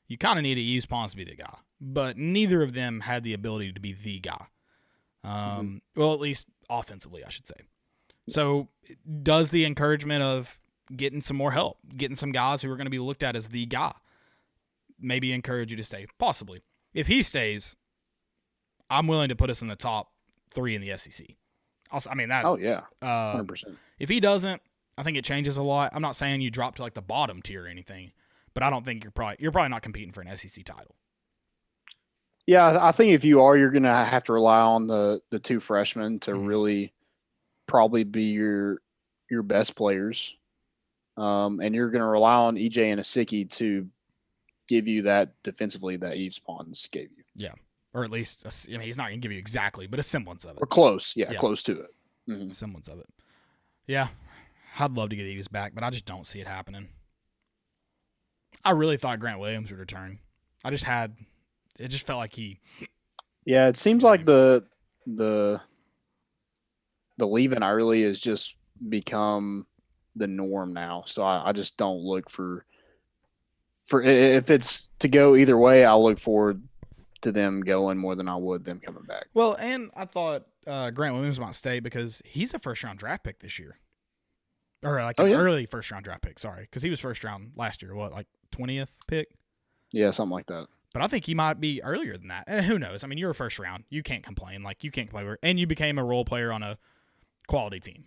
you kind of need to use Pons to be the guy. But neither of them had the ability to be the guy. Well, at least offensively, I should say. So does the encouragement of getting some more help, getting some guys who are going to be looked at as the guy, maybe encourage you to stay? Possibly. If he stays, I'm willing to put us in the top 3 in the SEC. I mean that. Oh yeah, 100%. If he doesn't, I think it changes a lot. I'm not saying you drop to like the bottom tier or anything, but I don't think you're probably not competing for an SEC title. Yeah, I think if you are, you're going to have to rely on the 2 freshmen to really probably be your best players, and you're going to rely on EJ and Asiki to give you that defensively that Eves Pons gave you. Yeah. Or at least, he's not going to give you exactly, but a semblance of it. Or close. Yeah. Close to it. A semblance of it. Yeah. I'd love to get Eves back, but I just don't see it happening. I really thought Grant Williams would return. It just felt like he. Yeah, it seems like the leaving early has just become the norm now. So I just don't look for if it's to go either way, I'll look forward to them going more than I would them coming back. Well, and I thought Grant Williams might stay because he's a first-round draft pick this year. Or like an early first-round draft pick, sorry. Because he was first-round last year. What, like 20th pick? Yeah, something like that. But I think he might be earlier than that. And who knows? I mean, you're a first-round. You can't complain. Like, you can't play. And you became a role player on a quality team.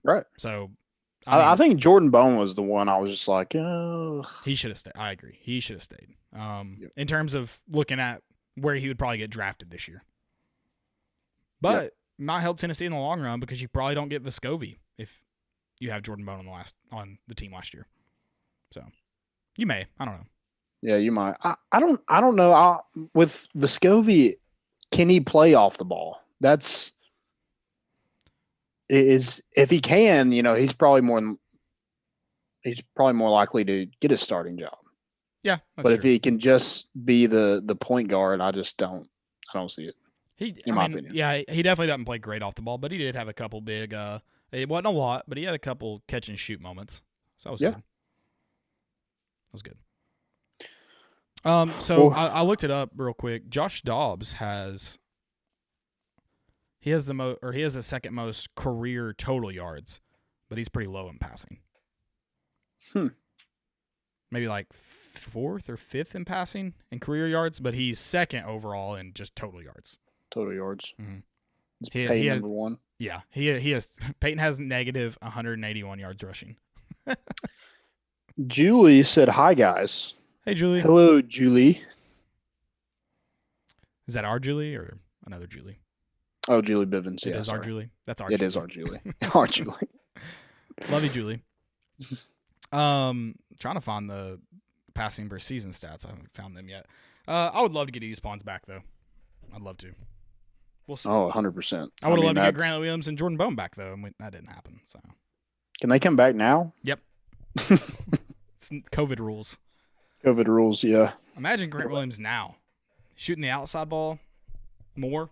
Right. So, I think Jordan Bone was the one I was just like, oh. He should have stayed. I agree. He should have stayed. In terms of looking at where he would probably get drafted this year. But might help Tennessee in the long run because you probably don't get Vescovi if you have Jordan Bone on the team last year. So you may. I don't know. Yeah, you might. I don't know. With Vescovi, can he play off the ball? If he can, he's probably more likely to get a starting job. Yeah, but true. If he can just be the point guard, I don't see it. My opinion. Yeah, he definitely doesn't play great off the ball, but he did have a couple big. It wasn't a lot, but he had a couple catch and shoot moments. So that was good. That was good. I looked it up real quick. Josh Dobbs has the second most career total yards, but he's pretty low in passing. Maybe like 4th or 5th in passing and career yards, but he's second overall in just total yards. Total yards. Mm-hmm. Is Peyton number 1? Yeah, he has. Peyton has negative 181 yards rushing. Julie said, "Hi guys." Hey Julie. Hello, Julie. Is that our Julie or another Julie? Oh, Julie Bivens. It is our Julie. That's our. It Julie. Is our Julie. Our Julie. Love you, Julie. Trying to find the passing Preseason stats. I haven't found them yet. I would love to get Eastpawns back, though. I'd love to. We'll see. Oh, 100%. I would have loved to get Grant Williams and Jordan Bone back, though, and that didn't happen. So, can they come back now? Yep. It's COVID rules. COVID rules, yeah. Imagine Grant Williams now shooting the outside ball more.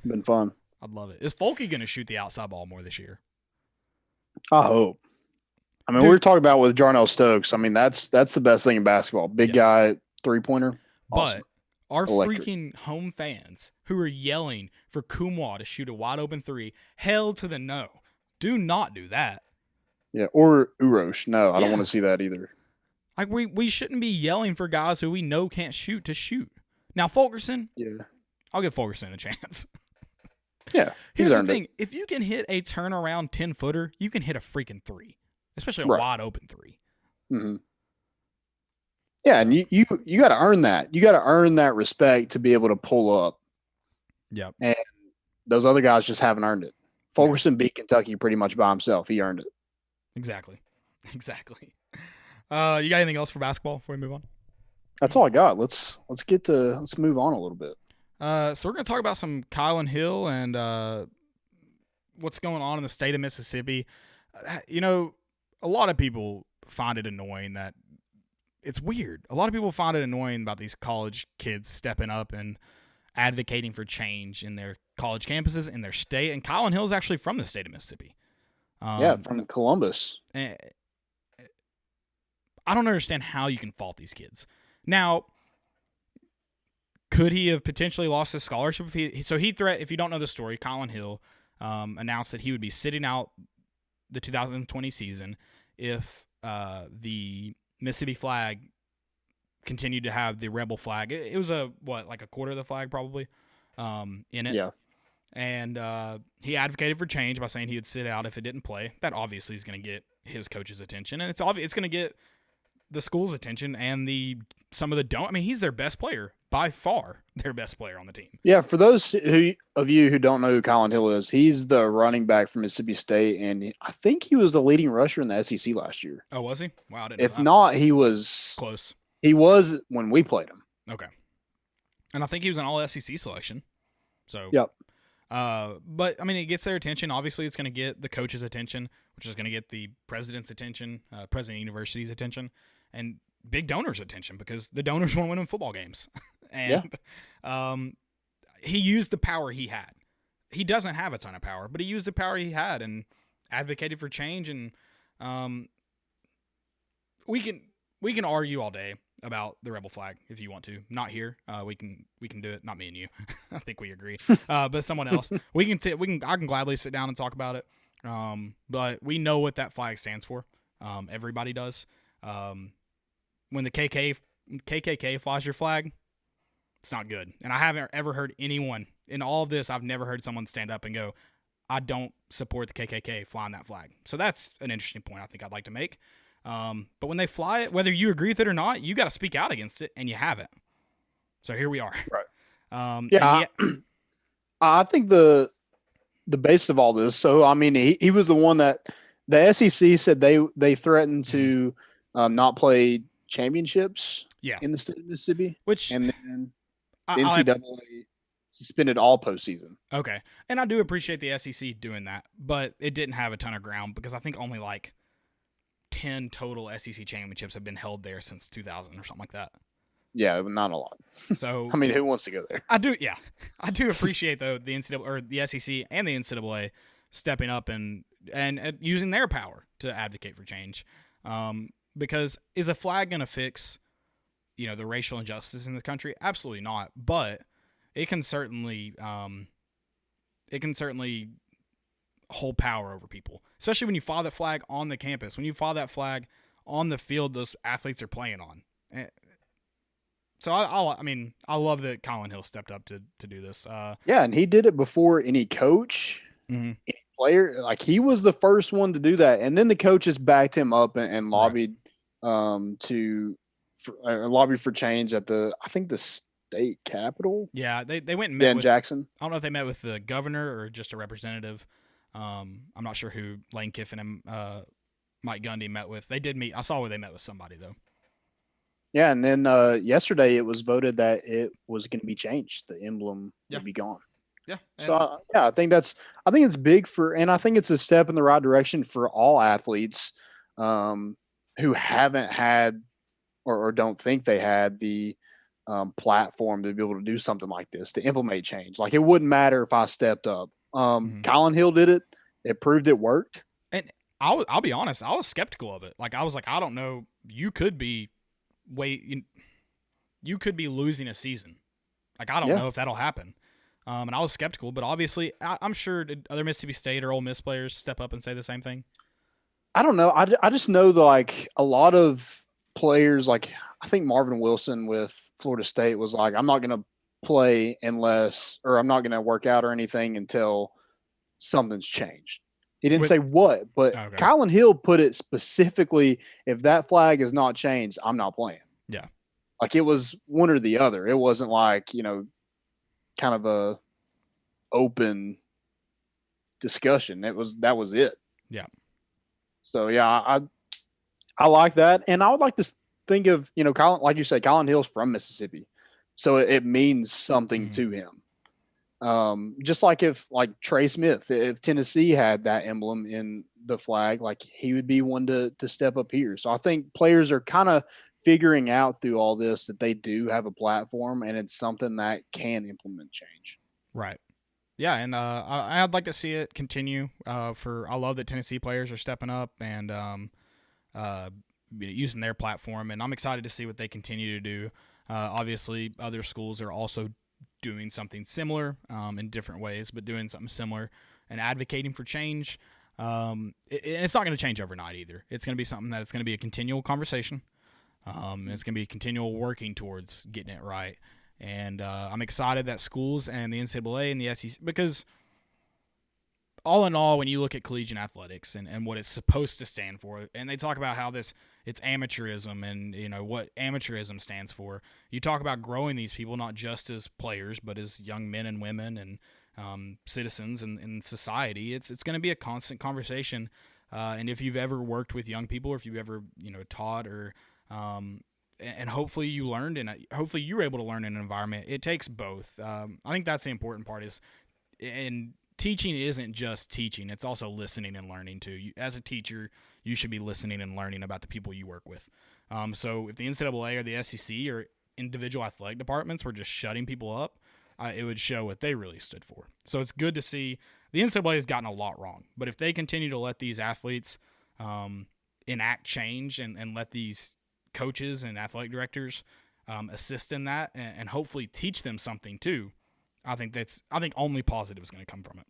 Been fun. I'd love it. Is Folky going to shoot the outside ball more this year? I hope. I mean, we were talking about with Jarnell Stokes. I mean, that's the best thing in basketball. Big guy, 3-pointer. Awesome. But our freaking home fans who are yelling for Kumwa to shoot a wide open 3, hell to the no. Do not do that. Yeah, or Urosh. No, I don't want to see that either. Like we shouldn't be yelling for guys who we know can't shoot to shoot. Now Fulkerson, I'll give Fulkerson a chance. Yeah, here's the thing: if you can hit a turnaround 10-footer, you can hit a freaking 3, especially a wide open 3. Mm-hmm. Yeah, and you got to earn that. You got to earn that respect to be able to pull up. Yep. And those other guys just haven't earned it. Fulkerson beat Kentucky pretty much by himself. He earned it. Exactly. You got anything else for basketball before we move on? That's all I got. Let's move on a little bit. So we're going to talk about some Kylin Hill and what's going on in the state of Mississippi. You know, a lot of people find it annoying that it's weird. A lot of people find it annoying about these college kids stepping up and advocating for change in their college campuses, in their state. And Kylin Hill is actually from the state of Mississippi. From Columbus. I don't understand how you can fault these kids. Now, could he have potentially lost his scholarship? If you don't know the story, Kylin Hill announced that he would be sitting out the 2020 season if the Mississippi flag continued to have the rebel flag. It was like a quarter of the flag probably in it. Yeah. And he advocated for change by saying he would sit out if it didn't play. That obviously is going to get his coach's attention, and it's going to get the school's attention and some of the don't. I mean, he's their best player by far, their best player on the team. Yeah, for those of you who don't know who Kylin Hill is, he's the running back from Mississippi State, and I think he was the leading rusher in the SEC last year. Oh, was he? Wow, I didn't. If not, he was close. He was when we played him. Okay, and I think he was an All SEC selection. So yep. But I mean, it gets their attention. Obviously, it's going to get the coach's attention, which is going to get the president's attention, president of the university's attention, and big donors' attention because the donors want to win in football games. And he used the power he had. He doesn't have a ton of power, but he used the power he had and advocated for change. And we can argue all day about the rebel flag if you want to. Not here. We can do it. Not me and you. I think we agree. But someone else. I can gladly sit down and talk about it. But we know what that flag stands for. Everybody does. When the KKK flies your flag, it's not good. And I haven't ever heard anyone in all of this. I've never heard someone stand up and go, "I don't support the KKK flying that flag." So that's an interesting point I think I'd like to make. But when they fly it, whether you agree with it or not, you got to speak out against it, and you haven't. So here we are. Right. I think the base of all this. So I mean, he was the one that the SEC said they threatened to not play championships. In the state of Mississippi, and then the NCAA suspended all postseason. Okay, and I do appreciate the SEC doing that, but it didn't have a ton of ground because I think only like 10 total SEC championships have been held there since 2000 or something like that. Yeah, not a lot. So I mean, who wants to go there? I do appreciate though the NCAA or the SEC and the NCAA stepping up and using their power to advocate for change. Because is a flag going to fix, the racial injustice in the country? Absolutely not. But it can certainly hold power over people, especially when you fly that flag on the campus, when you fly that flag on the field those athletes are playing on. So I love that Kylin Hill stepped up to do this. And he did it before any coach, any player. Like he was the first one to do that, and then the coaches backed him up and lobbied lobbied for change at the state capitol. Yeah, they went and met in Jackson. I don't know if they met with the governor or just a representative. I'm not sure who Lane Kiffin Mike Gundy met with. They did meet. I saw where they met with somebody though. Yeah, and then yesterday it was voted that it was going to be changed. The emblem Yeah. would be gone. Yeah. So I think it's big and I think it's a step in the right direction for all athletes who haven't had or don't think they had the platform to be able to do something like this, to implement change. Like, it wouldn't matter if I stepped up. Kylin Hill did it. It proved it worked. And I'll be honest, I was skeptical of it. Like, I was like, I don't know. You could be losing a season. Like, I don't know if that'll happen. And I was skeptical, but obviously, I'm sure did other Mississippi State or Ole Miss players step up and say the same thing? I don't know. I just know that, like, a lot of players, like, I think Marvin Wilson with Florida State was like, I'm not going to play I'm not going to work out or anything until something's changed. He didn't say what, but Kylin Hill put it specifically, if that flag is not changed, I'm not playing. Yeah. Like, it was one or the other. It wasn't like, kind of a open discussion. That was it. Yeah. So, yeah, I like that. And I would like to think of, Kylin, like you said, Kylin Hill's from Mississippi. So it means something to him. Just like if, like, Trey Smith, if Tennessee had that emblem in the flag, like, he would be one to step up here. So I think players are kind of figuring out through all this that they do have a platform, and it's something that can implement change. Right. Yeah, and I'd like to see it continue. I love that Tennessee players are stepping up and using their platform, and I'm excited to see what they continue to do. Obviously, other schools are also doing something similar in different ways, but doing something similar and advocating for change. It's not going to change overnight either. It's going to be something that it's going to be a continual conversation. It's going to be a continual working towards getting it right. And I'm excited that schools and the NCAA and the SEC, because all in all, when you look at collegiate athletics and what it's supposed to stand for, and they talk about how it's amateurism and what amateurism stands for. You talk about growing these people not just as players, but as young men and women and citizens in society. It's going to be a constant conversation. And if you've ever worked with young people, or if you've ever taught or and hopefully you learned, and hopefully you were able to learn in an environment. It takes both. I think that's the important part. And teaching isn't just teaching; it's also listening and learning too. As a teacher, you should be listening and learning about the people you work with. So if the NCAA or the SEC or individual athletic departments were just shutting people up, it would show what they really stood for. So it's good to see the NCAA has gotten a lot wrong, but if they continue to let these athletes enact change and let these coaches and athletic directors assist in that and hopefully teach them something too, I think only positive is going to come from it.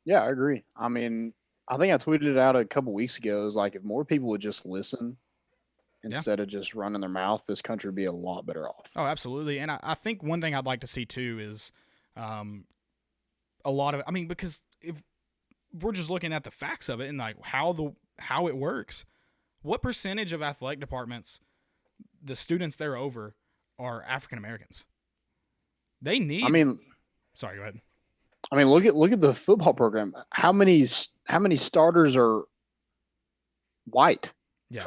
Yeah, I agree. I mean, I think I tweeted it out a couple weeks ago. It was like, if more people would just listen instead of just running their mouth, this country would be a lot better off. Oh, absolutely. And I think one thing I'd like to see too is a lot of, because if we're just looking at the facts of it and like how it works, what percentage of athletic departments, the students they're over, are African Americans? They need. Sorry, go ahead. Look at the football program. How many starters are white? Yeah,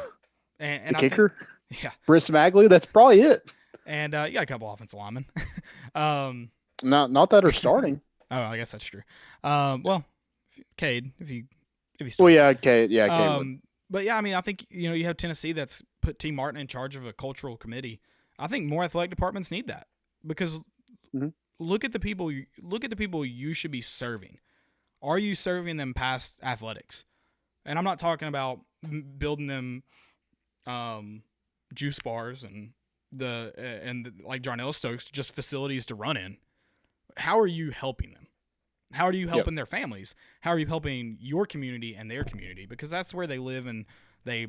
and the kicker. Yeah, Briss Magley. That's probably it. And you got a couple offensive linemen. Not that are starting. Oh, I guess that's true. Well, Kade, if he starts. Well, yeah, Kade. Yeah, Kade. But yeah, I think you have Tennessee that's put T. Martin in charge of a cultural committee. I think more athletic departments need that, because look at the people you should be serving. Are you serving them past athletics? And I'm not talking about building them juice bars and like Jarnell Stokes, just facilities to run in. How are you helping them? How are you helping their families? How are you helping your community and their community? Because that's where they live and they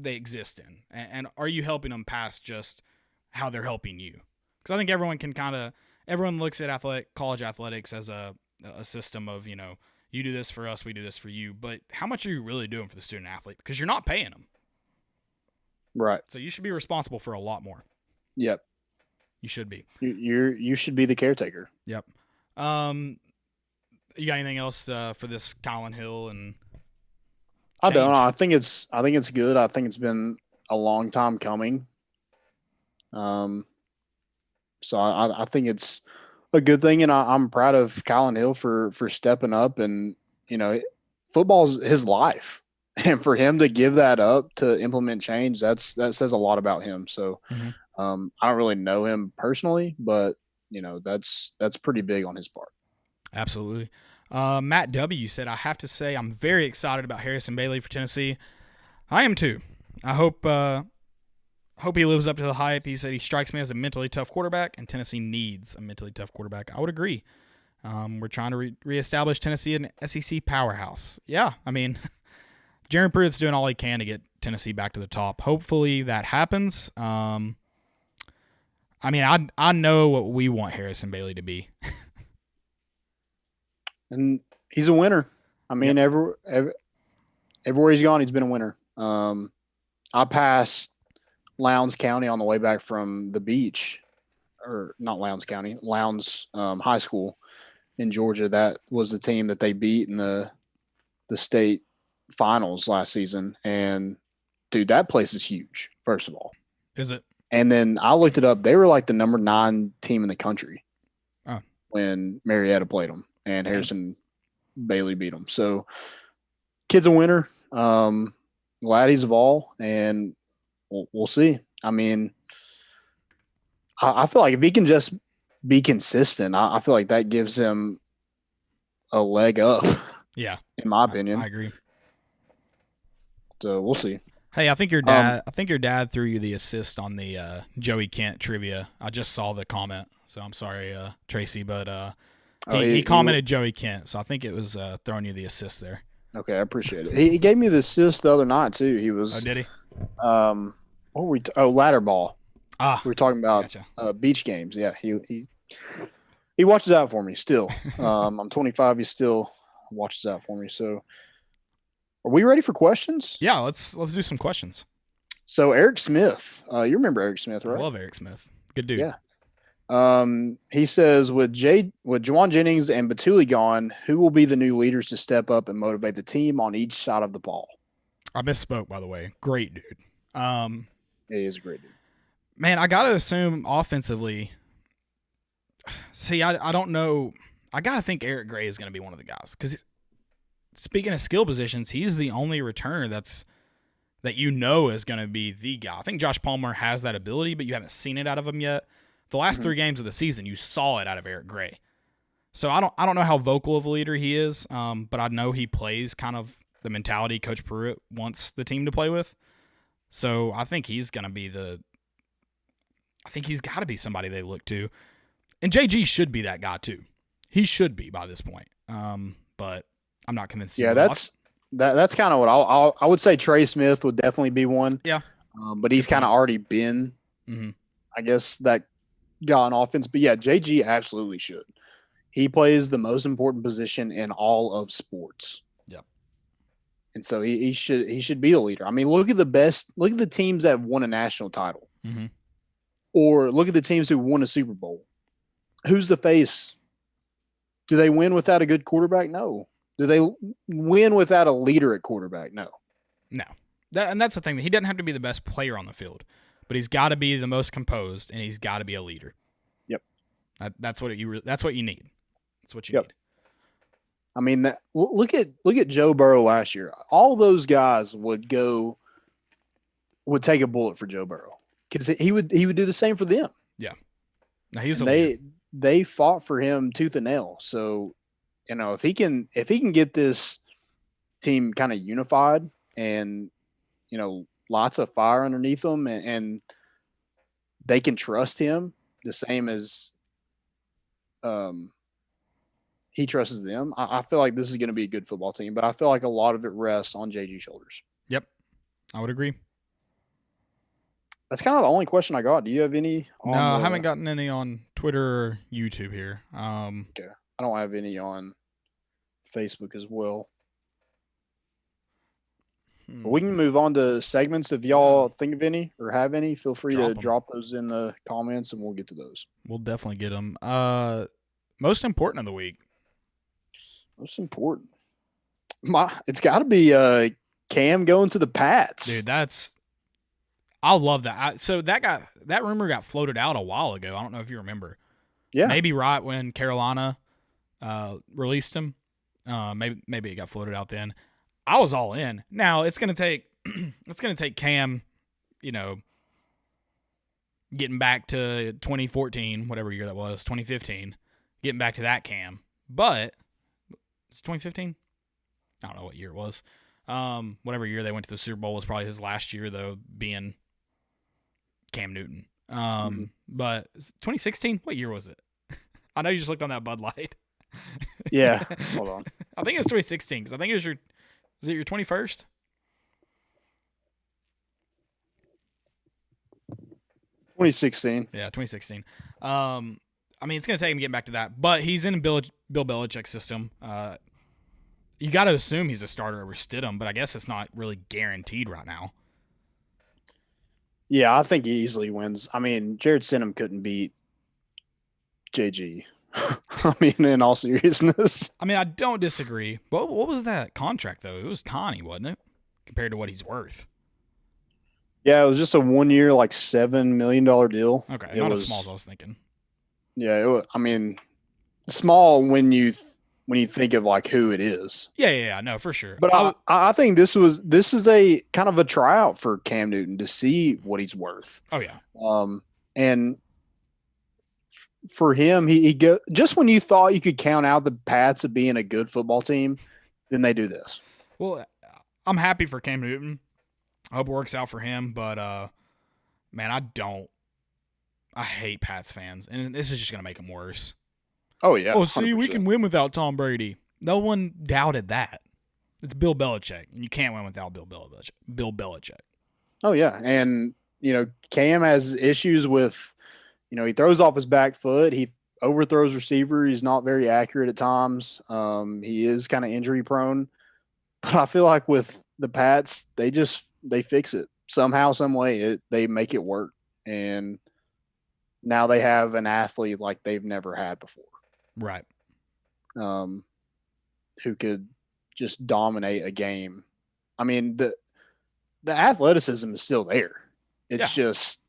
exist in. And are you helping them past just how they're helping you? Because I think everyone looks at college athletics as a system of, you do this for us, we do this for you. But how much are you really doing for the student athlete? Because you're not paying them. Right. So you should be responsible for a lot more. Yep. You should be. You should be the caretaker. Yep. You got anything else for this Kylin Hill and I don't know. I think it's good. I think it's been a long time coming. So I think it's a good thing, and I'm proud of Kylin Hill for stepping up. And football's his life, and for him to give that up to implement change, that says a lot about him. So, I don't really know him personally, but that's pretty big on his part. Absolutely. Matt W. said, I have to say I'm very excited about Harrison Bailey for Tennessee. I am too. I hope he lives up to the hype. He said he strikes me as a mentally tough quarterback, and Tennessee needs a mentally tough quarterback. I would agree. We're trying to reestablish Tennessee an SEC powerhouse. Yeah, I mean, Jaron Pruitt's doing all he can to get Tennessee back to the top. Hopefully that happens. I mean, I know what we want Harrison Bailey to be. And he's a winner. I mean, everywhere he's gone, he's been a winner. I passed Lowndes County on the way back from the beach, or not Lowndes County, Lowndes High School in Georgia. That was the team that they beat in the state finals last season. And dude, that place is huge. First of all, is it? And then I looked it up. They were like the number 9 team in the country when Marietta played them, and Harrison Bailey beat them. So, kid's a winner. Glad he's a Vol, and we'll see. I mean, I feel like if he can just be consistent, I feel like that gives him a leg up. Yeah, in my opinion, I agree. So we'll see. Hey, I think your dad threw you the assist on the Joey Kent trivia. I just saw the comment, so I'm sorry, Tracy, but he commented Joey Kent, so I think it was throwing you the assist there. Okay, I appreciate it. He gave me the assist the other night too. He was. Oh, did he? What were we? Ladder ball. We were talking about beach games. Yeah, he watches out for me still. I'm 25. He still watches out for me. So, are we ready for questions? Yeah, let's do some questions. So Eric Smith, you remember Eric Smith, right? I love Eric Smith. Good dude. Yeah. He says, with Juwan Jennings and Batuli gone, who will be the new leaders to step up and motivate the team on each side of the ball? I misspoke, by the way. Great dude. Yeah, he is a great dude. Man, I got to assume offensively. See, I don't know. I got to think Eric Gray is going to be one of the guys. Because speaking of skill positions, he's the only returner that is going to be the guy. I think Josh Palmer has that ability, but you haven't seen it out of him yet. The last 3 games of the season, you saw it out of Eric Gray. So I don't know how vocal of a leader he is, but I know he plays kind of the mentality Coach Pruitt wants the team to play with. So I think he's going to be he's got to be somebody they look to. And JG should be that guy too. He should be by this point. But I'm not convinced. Yeah, that's kind of what I would say. Trey Smith would definitely be one. Yeah. But he's kind of already been, I guess, that guy on offense. But yeah, JG absolutely should. He plays the most important position in all of sports. Yep. And so he should be a leader. I mean, look at the teams that have won a national title. Or look at the teams who won a Super Bowl. Who's the face? Do they win without a good quarterback? No. Do they win without a leader at quarterback? No. No. And that's the thing. He doesn't have to be the best player on the field, but he's got to be the most composed, and he's got to be a leader. Yep. That's what you need. That's what you need. I mean, look at Joe Burrow last year. All those guys would take a bullet for Joe Burrow because he would do the same for them. Yeah. Now he's a leader. They fought for him tooth and nail. So, if he can get this team kind of unified and lots of fire underneath them, and they can trust him the same as he trusts them. I feel like this is going to be a good football team, but I feel like a lot of it rests on JG's shoulders. Yep, I would agree. That's kind of the only question I got. Do you have any? No, I haven't gotten any on Twitter or YouTube here. Okay, I don't have any on Facebook as well. We can move on to segments. If y'all think of any or have any, feel free to drop those in the comments, and we'll get to those. We'll definitely get them. Most important of the week. Most important. It's got to be Cam going to the Pats. Dude, I love that. So that rumor got floated out a while ago. I don't know if you remember. Yeah. Maybe right when Carolina released him. Maybe it got floated out then. I was all in. Now it's gonna take Cam, getting back to 2014, whatever year that was, 2015, getting back to that Cam. But it's 2015. I don't know what year it was. Whatever year they went to the Super Bowl was probably his last year, though, being Cam Newton. But 2016, what year was it? I know you just looked on that Bud Light. Yeah, hold on. I think it was 2016 because I think it was is it your 21st? 2016. Yeah, 2016. I mean, it's going to take him getting back to that, but he's in Bill Belichick's system. You got to assume he's a starter over Stidham, but I guess it's not really guaranteed right now. Yeah, I think he easily wins. I mean, Jared Stidham couldn't beat JG. I mean, in all seriousness. I mean, I don't disagree. What was that contract, though? It was tiny, wasn't it, compared to what he's worth? Yeah, it was just a 1 year, like $7 million deal. Okay, not as small as I was thinking. Yeah, I mean, small when you think of like who it is. Yeah, no, for sure. But I think this is a kind of a tryout for Cam Newton to see what he's worth. Oh yeah. And for him, he go just when you thought you could count out the Pats of being a good football team, then they do this. Well, I'm happy for Cam Newton. I hope it works out for him, but man, I hate Pats fans, and this is just gonna make them worse. Oh yeah. Oh, see, 100%. We can win without Tom Brady. No one doubted that. It's Bill Belichick, and you can't win without Bill Belichick. Oh yeah, and Cam has issues with, he throws off his back foot. He overthrows receiver. He's not very accurate at times. He is kind of injury prone, but I feel like with the Pats, they fix it somehow, some way. They make it work, and now they have an athlete like they've never had before. Right. Who could just dominate a game. I mean, the athleticism is still there. It's just,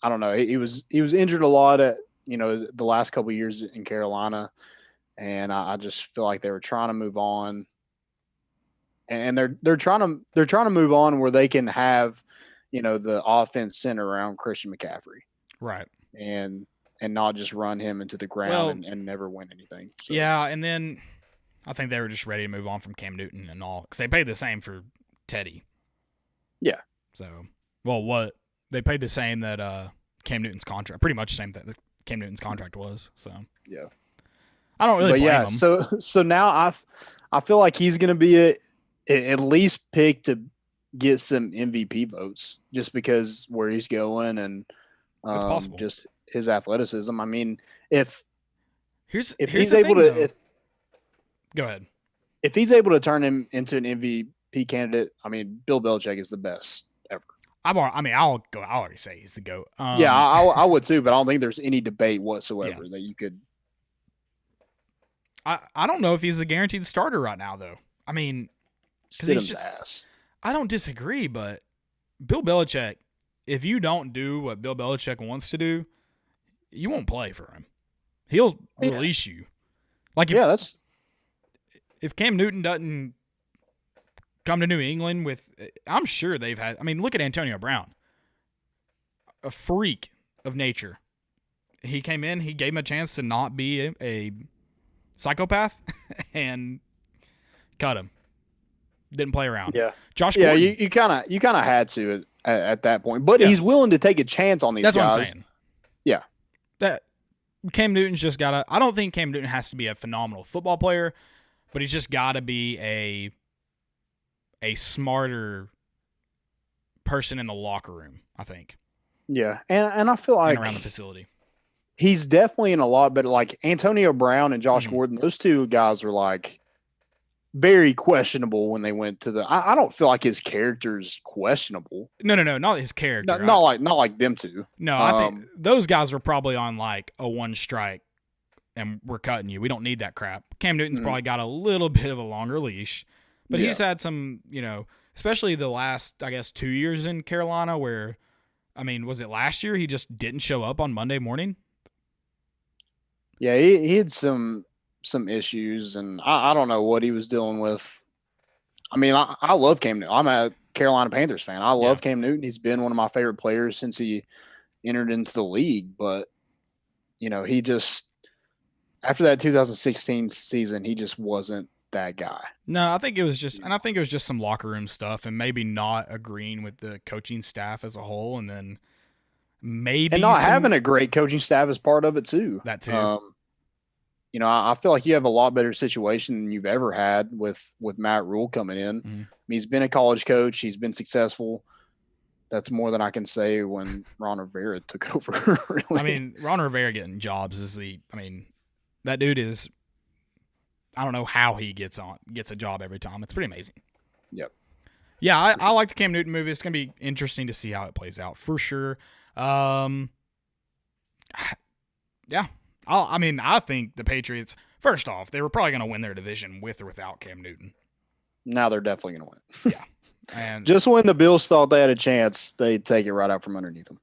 I don't know. He was injured a lot at, the last couple of years in Carolina. And I just feel like they were trying to move on. And they're trying to move on where they can have, the offense center around Christian McCaffrey. Right. And not just run him into the ground and never win anything. So. Yeah, and then I think they were just ready to move on from Cam Newton and all, because they paid the same for Teddy. Yeah. So, what they paid the same that Cam Newton's contract, pretty much the same that Cam Newton's contract was. So yeah, I don't really blame him. So now I feel like he's going to be at least picked to get some MVP votes just because where he's going and just his athleticism. I mean, if he's able to, go ahead. If he's able to turn him into an MVP candidate, I mean, Bill Belichick is the best ever. I'll already say he's the GOAT. Yeah, I would too, but I don't think there's any debate whatsoever that you could. I don't know if he's a guaranteed starter right now, though. I mean, Stidham's ass. I don't disagree, but Bill Belichick, if you don't do what Bill Belichick wants to do, you won't play for him. He'll release you. Like if Cam Newton doesn't come to New England I'm sure they've had. I mean, look at Antonio Brown, a freak of nature. He came in, he gave him a chance to not be a psychopath, and cut him. Didn't play around. Yeah, Josh Gordon. Yeah, you kind of had to at that point, but he's willing to take a chance on these guys. That's what I'm saying. Yeah, that Cam Newton's just got to. I don't think Cam Newton has to be a phenomenal football player, but he's just got to be a smarter person in the locker room, I think. Yeah, and I feel like and around the facility. He's definitely in a lot better. Like Antonio Brown and Josh Gordon, those two guys were like very questionable when they went to the. I don't feel like his character's questionable. No, not his character. Not like them two. No, I think those guys were probably on like a one strike, and we're cutting you. We don't need that crap. Cam Newton's probably got a little bit of a longer leash, But he's had some, especially the last, I guess, 2 years in Carolina where, was it last year he just didn't show up on Monday morning? Yeah, he had some issues, and I don't know what he was dealing with. I love Cam Newton. I'm a Carolina Panthers fan. I love Cam Newton. He's been one of my favorite players since he entered into the league. But, he just, after that 2016 season, he just wasn't that guy. No, I think it was just some locker room stuff and maybe not agreeing with the coaching staff as a whole. And then maybe. And not having a great coaching staff is part of it too. That too. I feel like you have a lot better situation than you've ever had with Matt Rule coming in. Mm-hmm. He's been a college coach. He's been successful. That's more than I can say when Ron Rivera took over. Really. Ron Rivera getting jobs is that dude is, I don't know how he gets a job every time. It's pretty amazing. Yep. Yeah, I like the Cam Newton movie. It's going to be interesting to see how it plays out for sure. Yeah. I think the Patriots, first off, they were probably going to win their division with or without Cam Newton. Now they're definitely going to win. Yeah. And just when the Bills thought they had a chance, they take it right out from underneath them.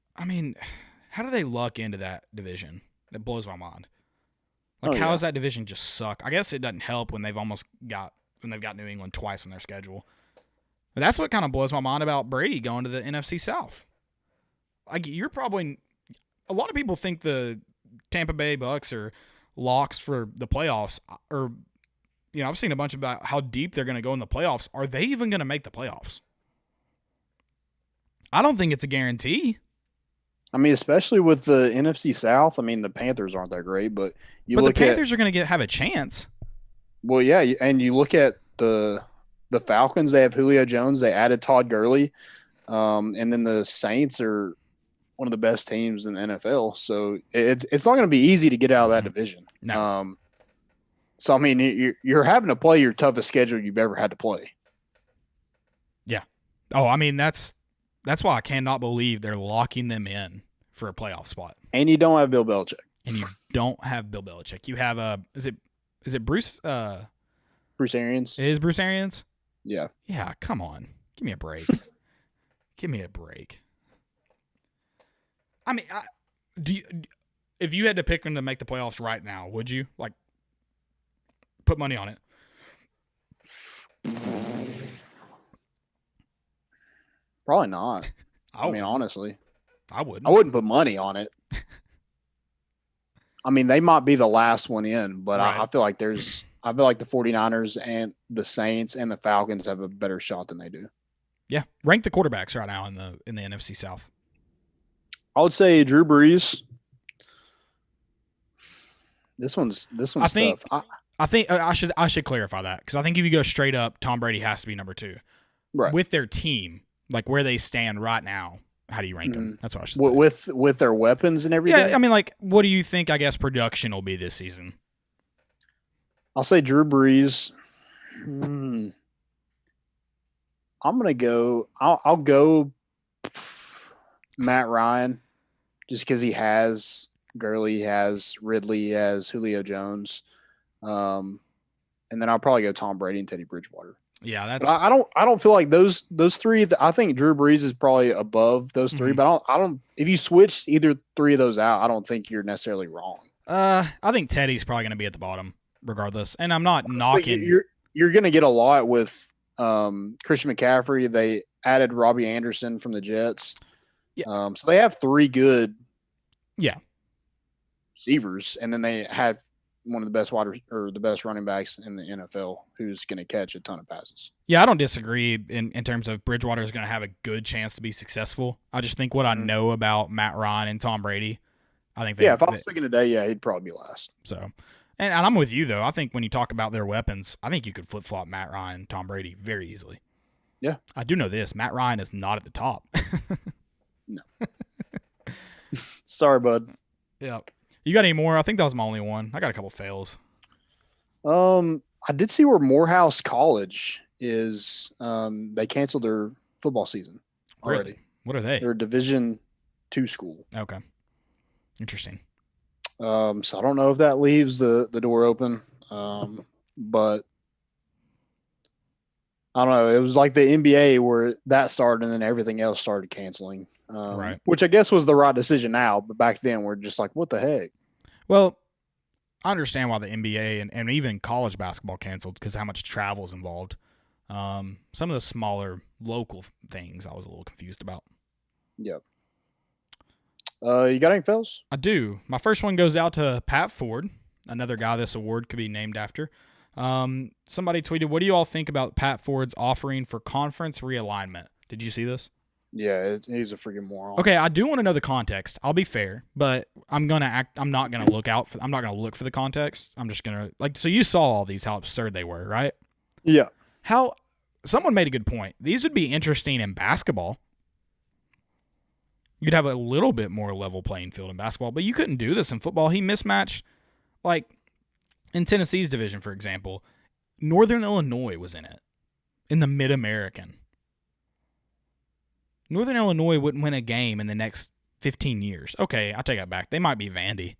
How do they luck into that division? That blows my mind. How does that division just suck? I guess it doesn't help when they've got New England twice on their schedule. But that's what kind of blows my mind about Brady going to the NFC South. A lot of people think the Tampa Bay Bucks are locks for the playoffs, or I've seen a bunch about how deep they're going to go in the playoffs. Are they even going to make the playoffs? I don't think it's a guarantee. Especially with the NFC South. The Panthers aren't that great, but the Panthers are going to have a chance. Well, yeah, and you look at the Falcons. They have Julio Jones. They added Todd Gurley, and then the Saints are one of the best teams in the NFL. So it's not going to be easy to get out of that division. No. So you're having to play your toughest schedule you've ever had to play. Yeah. Oh, that's why I cannot believe they're locking them in for a playoff spot. And you don't have Bill Belichick. You have is it Bruce? Bruce Arians. It is Bruce Arians? Yeah. Yeah, come on. Give me a break. Give me a break. If you had to pick them to make the playoffs right now, would you? Put money on it. Probably not. Honestly. I wouldn't. I wouldn't put money on it. They might be the last one in, but right. I feel like the 49ers and the Saints and the Falcons have a better shot than they do. Yeah. Rank the quarterbacks right now in the NFC South. I would say Drew Brees. This one's tough. I think I should clarify that, because I think if you go straight up, Tom Brady has to be number 2. Right. With their team, where they stand right now, how do you rank them? That's what I should say. With their weapons and everything? Yeah, what do you think, I guess, production will be this season? I'll say Drew Brees. I'm going to go – I'll go Matt Ryan, just because he has Gurley, he has Ridley, he has Julio Jones. And then I'll probably go Tom Brady and Teddy Bridgewater. Yeah, that's. I don't feel like those three. I think Drew Brees is probably above those three, but I don't. If you switch either three of those out, I don't think you're necessarily wrong. I think Teddy's probably going to be at the bottom, regardless. And I'm not knocking. You're going to get a lot with Christian McCaffrey. They added Robbie Anderson from the Jets. Yeah. So they have 3 good. Yeah. Receivers, and then they have one of the best the best running backs in the NFL, who's going to catch a ton of passes. Yeah, I don't disagree in terms of Bridgewater is going to have a good chance to be successful. I just think what I know about Matt Ryan and Tom Brady, I think if I was picking today, he'd probably be last. So, and I'm with you, though. I think when you talk about their weapons, I think you could flip-flop Matt Ryan, Tom Brady very easily. Yeah. I do know this. Matt Ryan is not at the top. No. Sorry, bud. Yeah. You got any more? I think that was my only one. I got a couple fails. I did see where Morehouse College is. They canceled their football season already. Really? What are they? They're a Division II school. Okay. Interesting. So I don't know if that leaves the door open. But I don't know. It was like the NBA where that started and then everything else started canceling. Right. Which I guess was the right decision now, but back then we're just like, what the heck? Well, I understand why the NBA and even college basketball canceled because how much travel is involved. Some of the smaller local things I was a little confused about. Yep. You got any fellas? I do. My first one goes out to Pat Ford, another guy this award could be named after. Somebody tweeted, "What do you all think about Pat Ford's offering for conference realignment?" Did you see this? Yeah, he's a freaking moron. Okay, I do want to know the context. I'll be fair, but I'm not gonna look for the context. I'm just gonna so you saw all these how absurd they were, right? Yeah. How someone made a good point. These would be interesting in basketball. You'd have a little bit more level playing field in basketball, but you couldn't do this in football. He mismatched, like in Tennessee's division, for example, Northern Illinois was in it, in the Mid-American. Northern Illinois wouldn't win a game in the next 15 years. Okay, I take that back. They might be Vandy.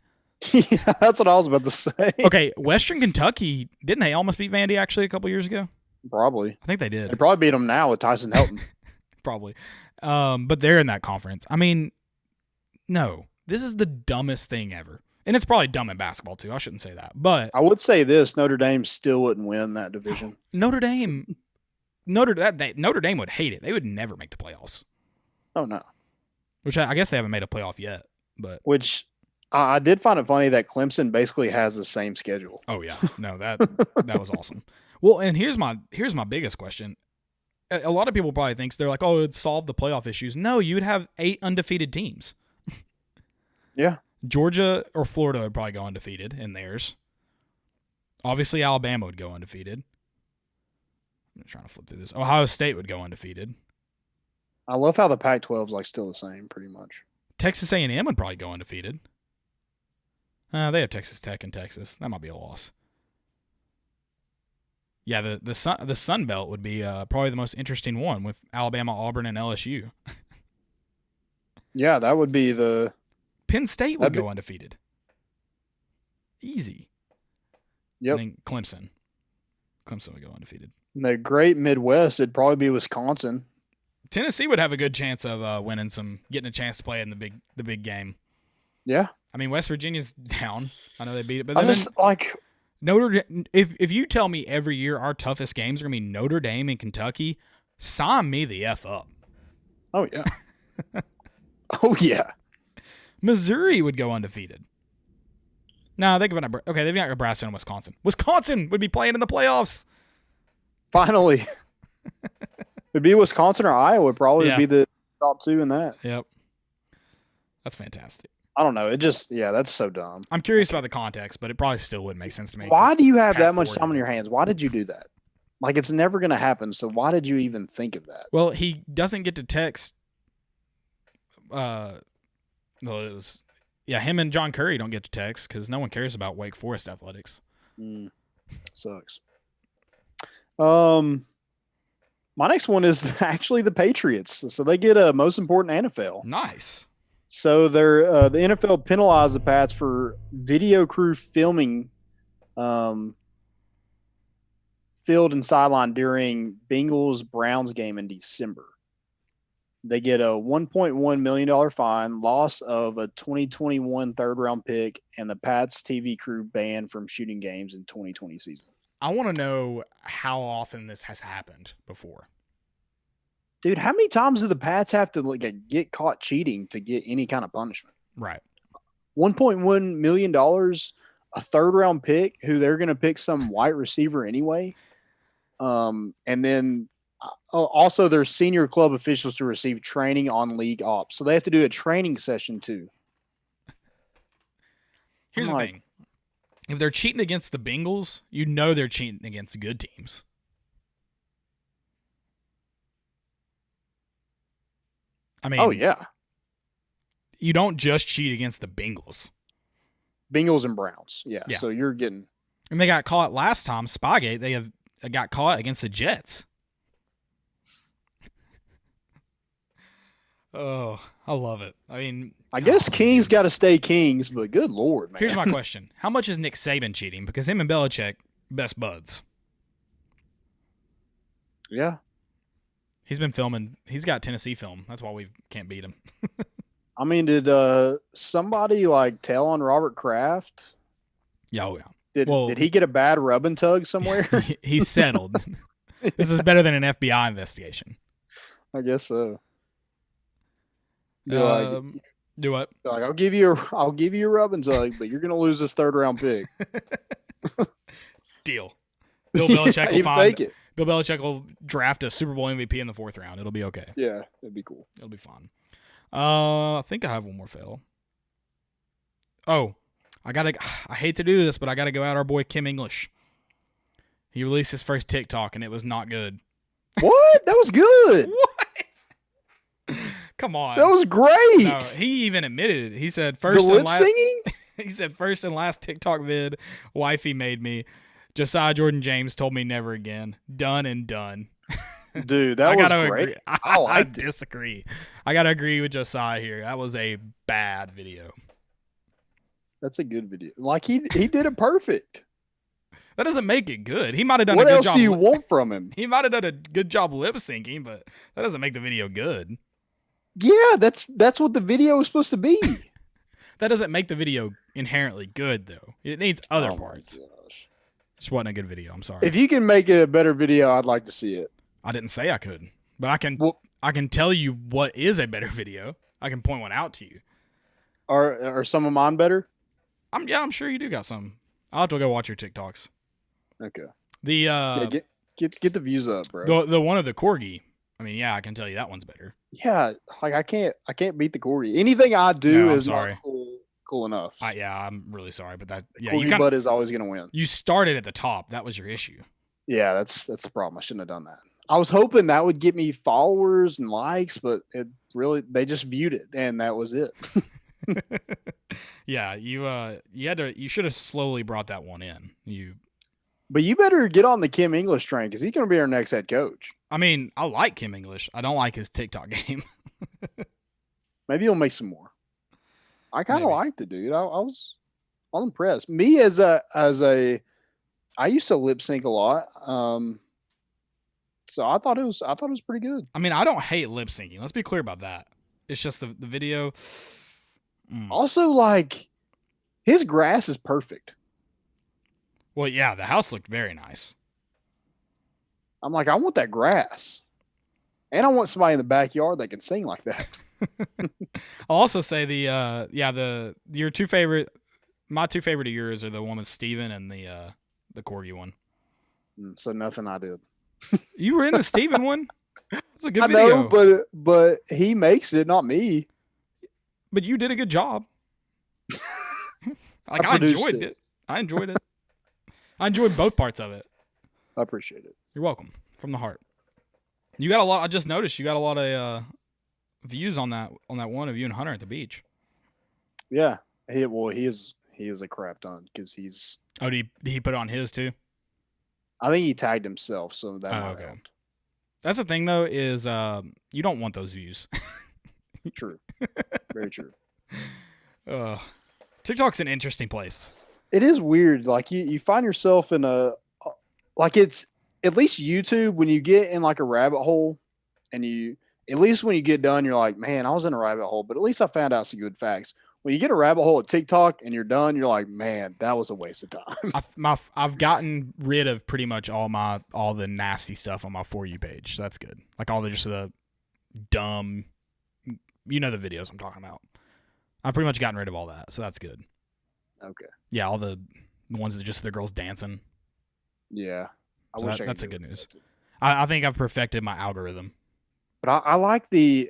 Yeah, that's what I was about to say. Okay, Western Kentucky, didn't they almost beat Vandy actually a couple years ago? Probably. I think they did. They probably beat them now with Tyson Helton. Probably. But they're in that conference. I mean, no. This is the dumbest thing ever. And it's probably dumb in basketball, too. I shouldn't say that. But I would say this, Notre Dame still wouldn't win that division. Notre Dame would hate it. They would never make the playoffs. Oh, no. Which I guess they haven't made a playoff yet. But which I did find it funny that Clemson basically has the same schedule. Oh, yeah. No, that was awesome. Well, and here's my biggest question. A lot of people probably think they're like, oh, it'd solve the playoff issues. No, you would have 8 undefeated teams. Yeah. Georgia or Florida would probably go undefeated in theirs. Obviously, Alabama would go undefeated. I'm trying to flip through this. Ohio State would go undefeated. I love how the Pac-12 is like still the same, pretty much. Texas A&M would probably go undefeated. They have Texas Tech in Texas. That might be a loss. Yeah, the Sun Belt would be probably the most interesting one with Alabama, Auburn, and LSU. Yeah, that would be the... Penn State would go undefeated. Easy. Yep. And then Clemson. Clemson would go undefeated. In the great Midwest, it'd probably be Wisconsin. Tennessee would have a good chance of getting a chance to play in the big game. Yeah. I mean, West Virginia's down. I know they beat it, but if you tell me every year our toughest games are gonna be Notre Dame and Kentucky, sign me the F up. Oh yeah. Oh yeah. Missouri would go undefeated. No, they've got Nebraska and Wisconsin. Wisconsin would be playing in the playoffs. Finally. It'd be Wisconsin or Iowa probably would be the top 2 in that. Yep. That's fantastic. I don't know. That's so dumb. I'm curious about the context, but it probably still wouldn't make sense to me. Why do you have that much time on your hands? Why did you do that? Like, it's never going to happen, so why did you even think of that? Well, he doesn't get to text. Him and John Curry don't get to text because no one cares about Wake Forest athletics. Sucks. My next one is actually the Patriots. So they get a most important NFL. Nice. So they're the NFL penalized the Pats for video crew filming field and sideline during Bengals-Browns game in December. They get a $1.1 million fine, loss of a 2021 third-round pick, and the Pats TV crew banned from shooting games in 2020 season. I want to know how often this has happened before. Dude, how many times do the Pats have to get caught cheating to get any kind of punishment? Right. $1.1 million, a third-round pick who they're going to pick some white receiver anyway. And then also there's senior club officials to receive training on league ops. So they have to do a training session too. Here's the thing. If they're cheating against the Bengals, you know they're cheating against good teams. I mean, oh, yeah. You don't just cheat against the Bengals. Bengals and Browns. Yeah. So you're getting. And they got caught last time, Spygate. They got caught against the Jets. Oh, I love it. I mean, I guess Kings got to stay Kings, but good Lord, man. Here's my question. How much is Nick Saban cheating? Because him and Belichick, best buds. Yeah. He's been filming. He's got Tennessee film. That's why we can't beat him. I mean, did somebody like tell on Robert Kraft? Yeah, oh yeah. Did he get a bad rub and tug somewhere? He's settled. This is better than an FBI investigation. I guess so. Do what? Like, I'll give you a rub and tug, but you're gonna lose this 3rd round pick. Deal. Bill Belichick will take it. Bill Belichick will draft a Super Bowl MVP in the 4th round. It'll be okay. Yeah, it'd be cool. It'll be fun. I think I have one more fail. Oh, I hate to do this, but I gotta go out our boy Kim English. He released his first TikTok and it was not good. What? That was good. What? Come on. That was great. No, he even admitted it. He said the lip singing? He said first and last TikTok vid, wifey made me. Josiah Jordan James told me never again. Done and done. Dude, that was great. Agree. I disagree. I gotta agree with Josiah here. That was a bad video. That's a good video. Like he did it perfect. That doesn't make it good. He might have done what a good else job. do you want from him? He might have done a good job lip syncing, but that doesn't make the video good. Yeah, that's what the video was supposed to be. That doesn't make the video inherently good, though. It needs other parts. Gosh. Just wasn't a good video. I'm sorry. If you can make a better video, I'd like to see it. I didn't say I could, but I can tell you what is a better video. I can point one out to you. Are some of mine better? I'm sure you do got some. I'll have to go watch your TikToks. Okay. The get the views up, bro. The one of the corgi. I mean, yeah, I can tell you that one's better. Yeah, like I can't beat the corgi. Anything I do is sorry. not cool enough. Yeah, I'm really sorry, but that corgi butt is always gonna win. You started at the top. That was your issue. Yeah, that's the problem. I shouldn't have done that. I was hoping that would get me followers and likes, but they just viewed it and that was it. Yeah, you should have slowly brought that one in. But you better get on the Kim English train because he's going to be our next head coach. I mean, I like Kim English. I don't like his TikTok game. Maybe he'll make some more. I kind of liked it, dude. I was impressed. Me as I used to lip sync a lot. So I thought it was pretty good. I mean, I don't hate lip syncing. Let's be clear about that. It's just the video. Also, like, his grass is perfect. Well, yeah, the house looked very nice. I'm like, I want that grass. And I want somebody in the backyard that can sing like that. I'll also say your two favorite, my two favorite of yours are the one with Steven and the corgi one. So nothing I did. You were in the Steven one? It's a good video. I know, but he makes it, not me. But you did a good job. Like I enjoyed it. I enjoyed it. I enjoyed both parts of it. I appreciate it. You're welcome. From the heart. You got a lot. I just noticed you got a lot of views on that one of you and Hunter at the beach. Yeah. He is a crap ton because he's. Oh, did he put it on his too? I think he tagged himself, so that might help. That's the thing though, is you don't want those views. True. Very true. TikTok's an interesting place. It is weird. Like you find yourself in it's at least YouTube when you get in like a rabbit hole and at least when you get done, you're like, man, I was in a rabbit hole, but at least I found out some good facts. When you get a rabbit hole at TikTok and you're done, you're like, man, that was a waste of time. I've gotten rid of pretty much all the nasty stuff on my For You page. So that's good. Like all the dumb, the videos I'm talking about. I've pretty much gotten rid of all that. So that's good. Okay. Yeah. All the ones that just the girls dancing. Yeah. That's a good news. I think I've perfected my algorithm. But I like the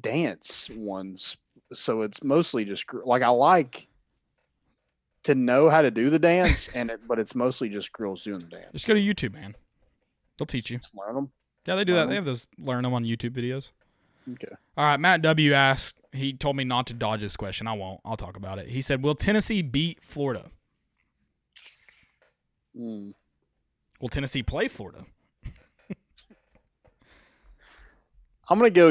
dance ones. So it's mostly just like I like to know how to do the dance, but it's mostly just girls doing the dance. Just go to YouTube, man. They'll teach you. Just learn them. Yeah, they do that. They have those learn them on YouTube videos. Okay. All right, Matt W. asked, he told me not to dodge this question. I won't. I'll talk about it. He said, will Tennessee beat Florida? Will Tennessee play Florida? I'm going to go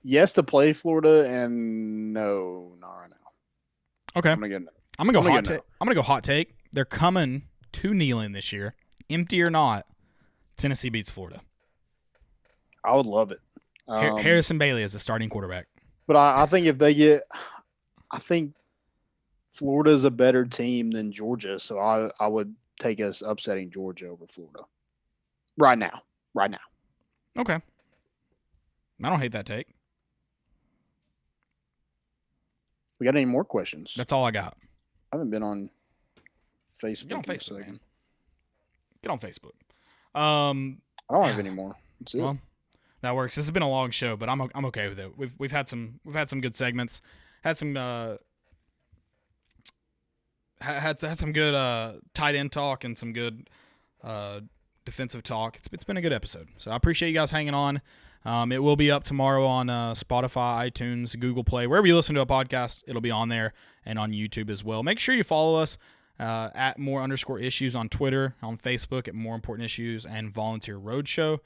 yes to play Florida and no, not right now. Okay. I'm going to go hot take. They're coming to Neyland this year. Empty or not, Tennessee beats Florida. I would love it. Harrison Bailey is the starting quarterback. But I think if they get, I think Florida is a better team than Georgia, so I would take us upsetting Georgia over Florida right now. Okay. I don't hate that take. We got any more questions? That's all I got. I haven't been on Facebook. Get on Facebook, man. Get on Facebook. I don't have any more. That's it. Well, that works. This has been a long show, but I'm okay with it. We've had some good segments. Had some had some good tight end talk and some good defensive talk. It's been a good episode. So I appreciate you guys hanging on. It will be up tomorrow on Spotify, iTunes, Google Play, wherever you listen to a podcast. It'll be on there and on YouTube as well. Make sure you follow us at @more_issues on Twitter, on Facebook at More Important Issues, and Volunteer Roadshow.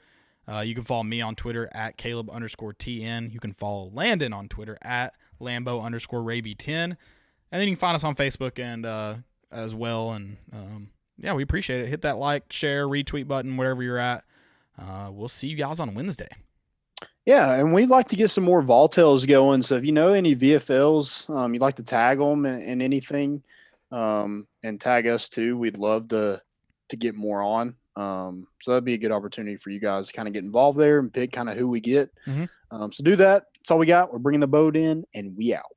You can follow me on Twitter at Caleb_TN. You can follow Landon on Twitter at Lambo_Raby10. And then you can find us on Facebook and as well. And yeah, we appreciate it. Hit that like, share, retweet button, wherever you're at. We'll see you guys on Wednesday. Yeah, and we'd like to get some more Voltails going. So if you know any VFLs, you'd like to tag them in anything, and tag us too. We'd love to get more on. So that'd be a good opportunity for you guys to kind of get involved there and pick kind of who we get. Mm-hmm. So do that. That's all we got. We're bringing the boat in, and we out.